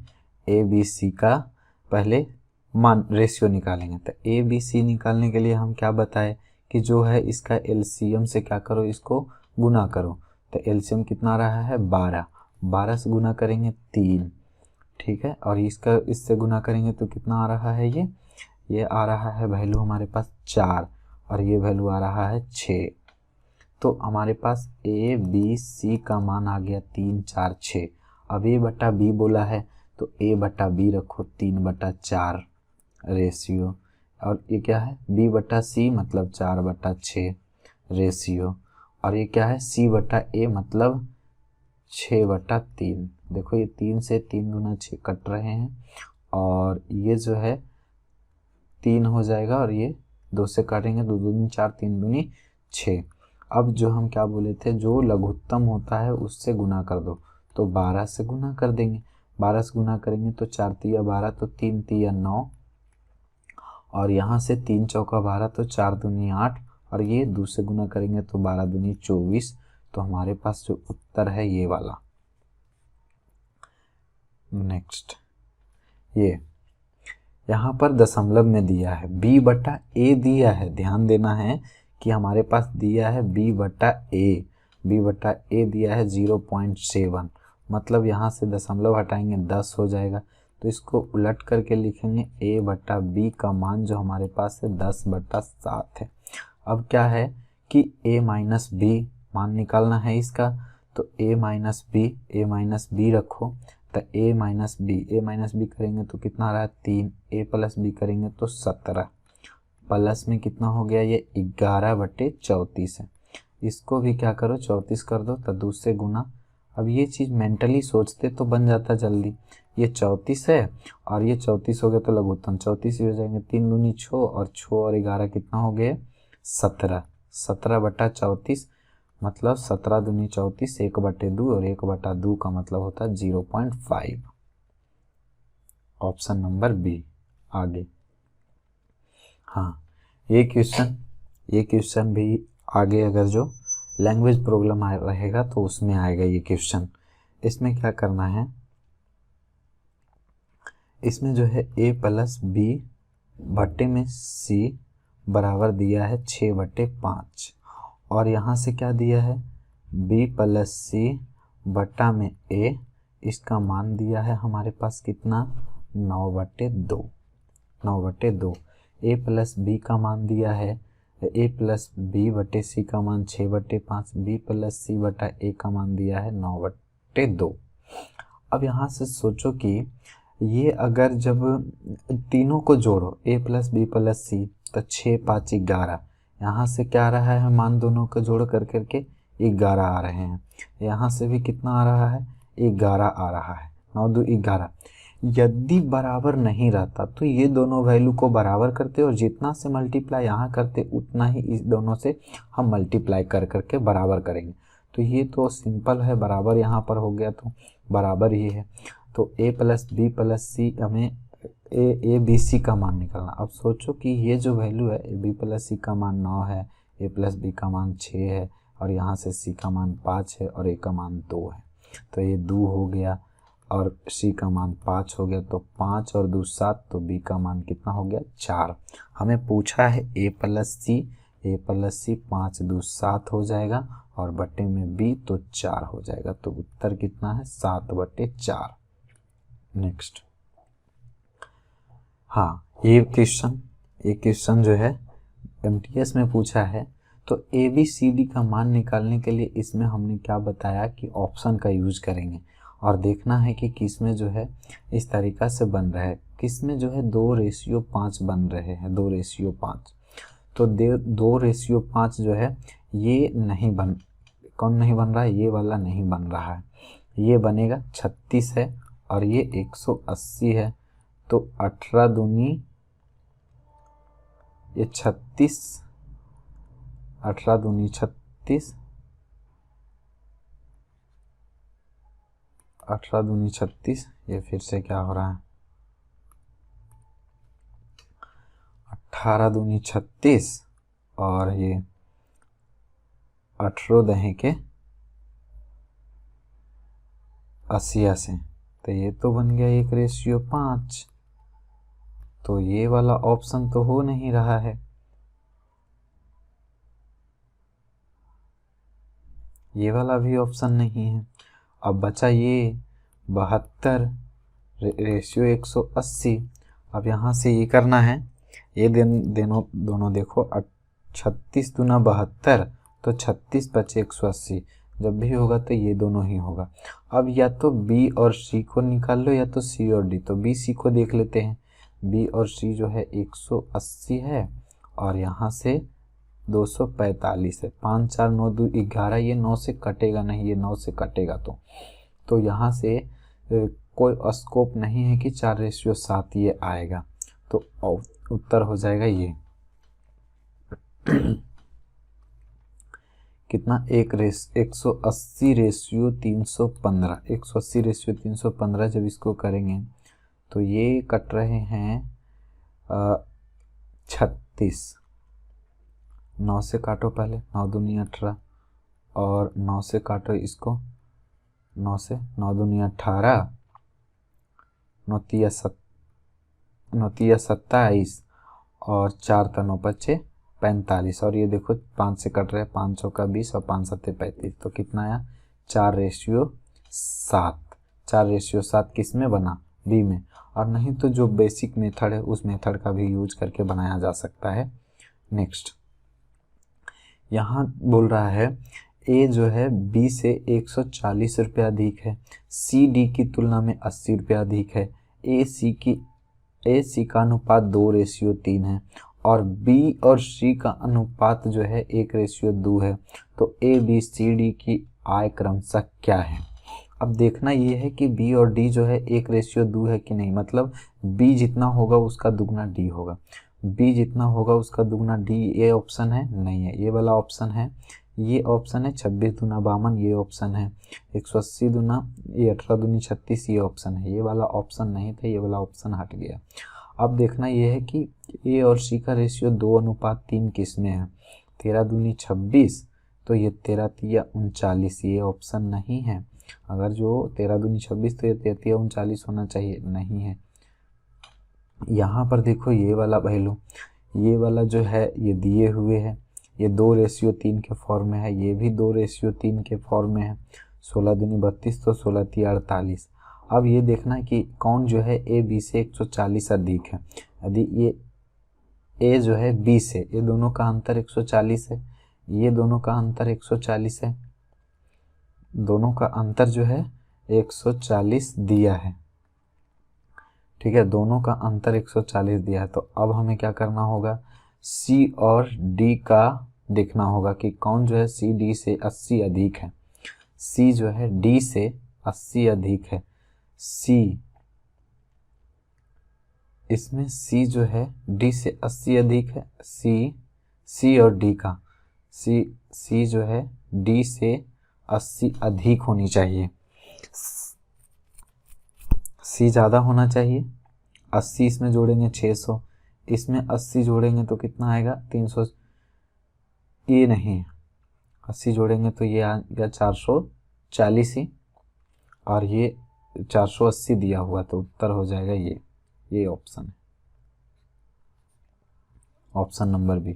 ABC का पहले मान रेशियो निकालेंगे। तो ABC निकालने के लिए हम क्या बताएं कि जो है इसका LCM से क्या करो, इसको गुना करो। तो LCM कितना रहा है 12, 12 से गुना करेंगे 3, ठीक है, और इसका इससे गुना करेंगे तो कितना आ रहा है, ये आ रहा है वैल्यू हमारे पास 4, और ये वैल्यू आ रहा है 6। तो हमारे पास ABC का मान आ गया 3 4 6। अब A बटा B बोला है तो A बटा B रखो 3/4 रेशियो, और ये क्या है B बटा C मतलब 4/6 रेशियो, और ये क्या है C बटा A मतलब 6/3। देखो ये 3 से 3 गुना 6 कट रहे हैं, और ये जो है 3 हो जाएगा, और ये 2 से काटेंगे, 2 दूनी 4 3 दूनी 6। अब जो हम क्या बोले थे, जो लघुत्तम होता है उससे गुना कर दो, तो 12 से गुना कर देंगे। 12 से गुना करेंगे तो 4 तिया 12, तो 3 तिया 9, और यहाँ से 3 चौका 12, तो 4 दूनी 8, और ये 2 से गुना करेंगे तो 12 दूनी 24। तो हमारे पास जो उत्तर है ये वाला। नेक्स्ट, ये यहाँ पर दशमलव में दिया है, B बटा A दिया है। ध्यान देना है कि हमारे पास दिया है b बटा ए दिया है 0.7, मतलब यहाँ से दशमलव हटाएंगे 10 हो जाएगा। तो इसको उलट करके लिखेंगे a बटा b का मान जो हमारे पास है 10/7 है। अब क्या है कि a माइनस बी मान निकालना है इसका, तो a माइनस बी रखो, तो a माइनस बी करेंगे तो कितना आ रहा है 3, a प्लस बी करेंगे तो 17, प्लस में कितना हो गया ये 11/34 है। इसको भी क्या करो 34 कर दो तो 2 से गुना। अब ये चीज़ मेंटली सोचते तो बन जाता जल्दी, ये 34 है और ये 34 हो गया तो लघुत्तम 34 ही हो जाएंगे, 3 दूनी 6 और 6 और 11 कितना हो गया 17, 17/34 मतलब 17 दूनी 34, 1/2 और 1/2 का मतलब होता है 0.5। Option number B. आगे हाँ, ये क्वेश्चन भी आगे अगर जो लैंग्वेज प्रॉब्लम रहेगा तो उसमें आएगा ये क्वेश्चन। इसमें क्या करना है, इसमें जो है a प्लस बी बट्टे में c बराबर दिया है 6/5 और यहाँ से क्या दिया है b प्लस सी बट्टा में a, इसका मान दिया है हमारे पास कितना 9/2। a प्लस बी का मान दिया है a प्लस बी बटे सी का मान 6/5, b प्लस सी बटा a का मान दिया है 9/2। अब यहाँ से सोचो कि ये अगर जब तीनों को जोड़ो a प्लस बी प्लस सी तो 6 5 11, यहाँ से क्या आ रहा है मान दोनों को जोड़ कर करके 11 आ रहे हैं, यहाँ से भी कितना आ रहा है 11 आ रहा है, 9 2 11। यदि बराबर नहीं रहता तो ये दोनों वैल्यू को बराबर करते और जितना से मल्टीप्लाई यहाँ करते उतना ही इस दोनों से हम मल्टीप्लाई कर करके बराबर करेंगे। तो ये तो सिंपल है, बराबर यहाँ पर हो गया तो बराबर ही है। तो a प्लस बी प्लस सी हमें ए बी सी का मान निकालना। अब सोचो कि ये जो वैल्यू है ए बी प्लस सी का मान 9 है, a प्लस बी का मान 6 है और यहाँ से c का मान 5 है और a का मान 2 है, तो ये 2 हो गया और c का मान 5 हो गया, तो 5 और 2 7, तो b का मान कितना हो गया 4। हमें पूछा है a प्लस सी 5 2 7 हो जाएगा और बटे में b तो 4 हो जाएगा, तो उत्तर कितना है 7/4। नेक्स्ट हाँ, ये क्वेश्चन जो है एमटीएस में पूछा है। तो ABCD का मान निकालने के लिए इसमें हमने क्या बताया कि ऑप्शन का यूज करेंगे और देखना है कि किस में जो है इस तरीका से बन रहा है, किस में जो है 2:5 बन रहे हैं, 2:5। तो 2:5 जो है ये नहीं कौन नहीं बन रहा है, ये वाला नहीं बन रहा है, ये बनेगा 36 है और ये 180 है, तो 18 दूनी ये 36, 18 दूनी 36, 18 दूनी 36, ये फिर से क्या हो रहा है 18 दूनी 36 और ये 18 दहें के 80 से, तो ये तो बन गया 1:5। तो ये वाला ऑप्शन तो हो नहीं रहा है, ये वाला भी ऑप्शन नहीं है। अब बचा ये 72:180। अब यहाँ से ये करना है, ये दोनों देखो 36 दूना 72, तो 36 बचे 180, जब भी होगा तो ये दोनों ही होगा। अब या तो B और C को निकाल लो या तो C और D, तो B C को देख लेते हैं। B और C जो है 180 है और यहाँ से 245 है, 5 4 9 2 11, ये 9 से कटेगा नहीं, ये 9 से कटेगा तो यहाँ से कोई स्कोप नहीं है कि 4:7 ये आएगा, तो उत्तर हो जाएगा ये कितना 180:315, 180:315 जब इसको करेंगे तो ये कट रहे हैं 36, 9 से काटो पहले, 9 दूनी 18 और 9 से काटो इसको, 9 से 9 दूनी 18, 9 तिया 27 और 4 9 25 45 और ये देखो 5 से कट रहे हैं, 5 का 20 और 5 सत्ते 35, तो कितना आया 4:7। 4:7 किस में बना, बी में। और नहीं तो जो बेसिक मेथड है उस मेथड का भी यूज करके बनाया जा सकता है। नेक्स्ट यहाँ बोल रहा है ए जो है बी से 140 रुपये अधिक है, सी डी की तुलना में 80 रुपये अधिक है, ए सी का अनुपात 2:3 है और बी और सी का अनुपात जो है 1:2 है, तो ए बी सी डी की आय क्रमशः क्या है। अब देखना ये है कि बी और डी जो है 1:2 है कि नहीं, मतलब बी जितना होगा उसका दुगना डी होगा, बी जितना होगा उसका दुगना डी, ये ऑप्शन है नहीं है, ये वाला ऑप्शन है, ये ऑप्शन है 26 दूना 52, ये ऑप्शन है 180 दूना, ये 18 दूनी 36, ये ऑप्शन है, ये वाला ऑप्शन नहीं था, ये वाला ऑप्शन हट गया। अब देखना ये है कि ए और सी का रेशियो 2:3 किस में है, 13 दूनी 26, तो ये 13 39, ये ऑप्शन नहीं है। अगर जो 13 दूनी 26 तो ये 33 39 होना चाहिए, नहीं है। यहाँ पर देखो ये वाला वैल्यू, ये वाला जो है ये दिए हुए है, ये 2:3 के फॉर्म में है, ये भी 2:3 के फॉर्म में है, 16 दूनी 32 तो 16 तिया 48। अब ये देखना है कि कौन जो है ए बी से 140 अधिक है। यदि ये ए जो है बी से, ये दोनों का अंतर 140 है, ये दोनों का अंतर 140 है, दोनों का अंतर जो है 140 दिया है, ठीक है, दोनों का अंतर 140 दिया है। तो अब हमें क्या करना होगा, सी और डी का देखना होगा कि कौन जो है सी डी से 80 अधिक है, सी जो है डी से 80 अधिक है, सी इसमें सी जो है डी से 80 अधिक है, सी और डी का, सी जो है डी से 80 अधिक होनी चाहिए, सी ज़्यादा होना चाहिए। 80 इसमें जोड़ेंगे 600, इसमें 80 जोड़ेंगे तो कितना आएगा 300, ये नहीं 80 जोड़ेंगे तो ये आ गया 440 ही, और ये 480 दिया हुआ, तो उत्तर हो जाएगा ये ऑप्शन है, ऑप्शन नंबर बी।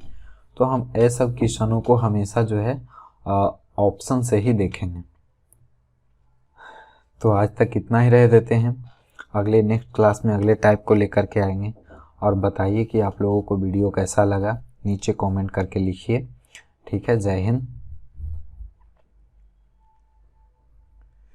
तो हम ऐसे क्वेश्चनों को हमेशा जो है ऑप्शन से ही देखेंगे। तो आज तक इतना ही रह देते हैं, अगले नेक्स्ट क्लास में अगले टाइप को लेकर के आएंगे। और बताइए कि आप लोगों को वीडियो कैसा लगा, नीचे कमेंट करके लिखिए। ठीक है, जय हिंद।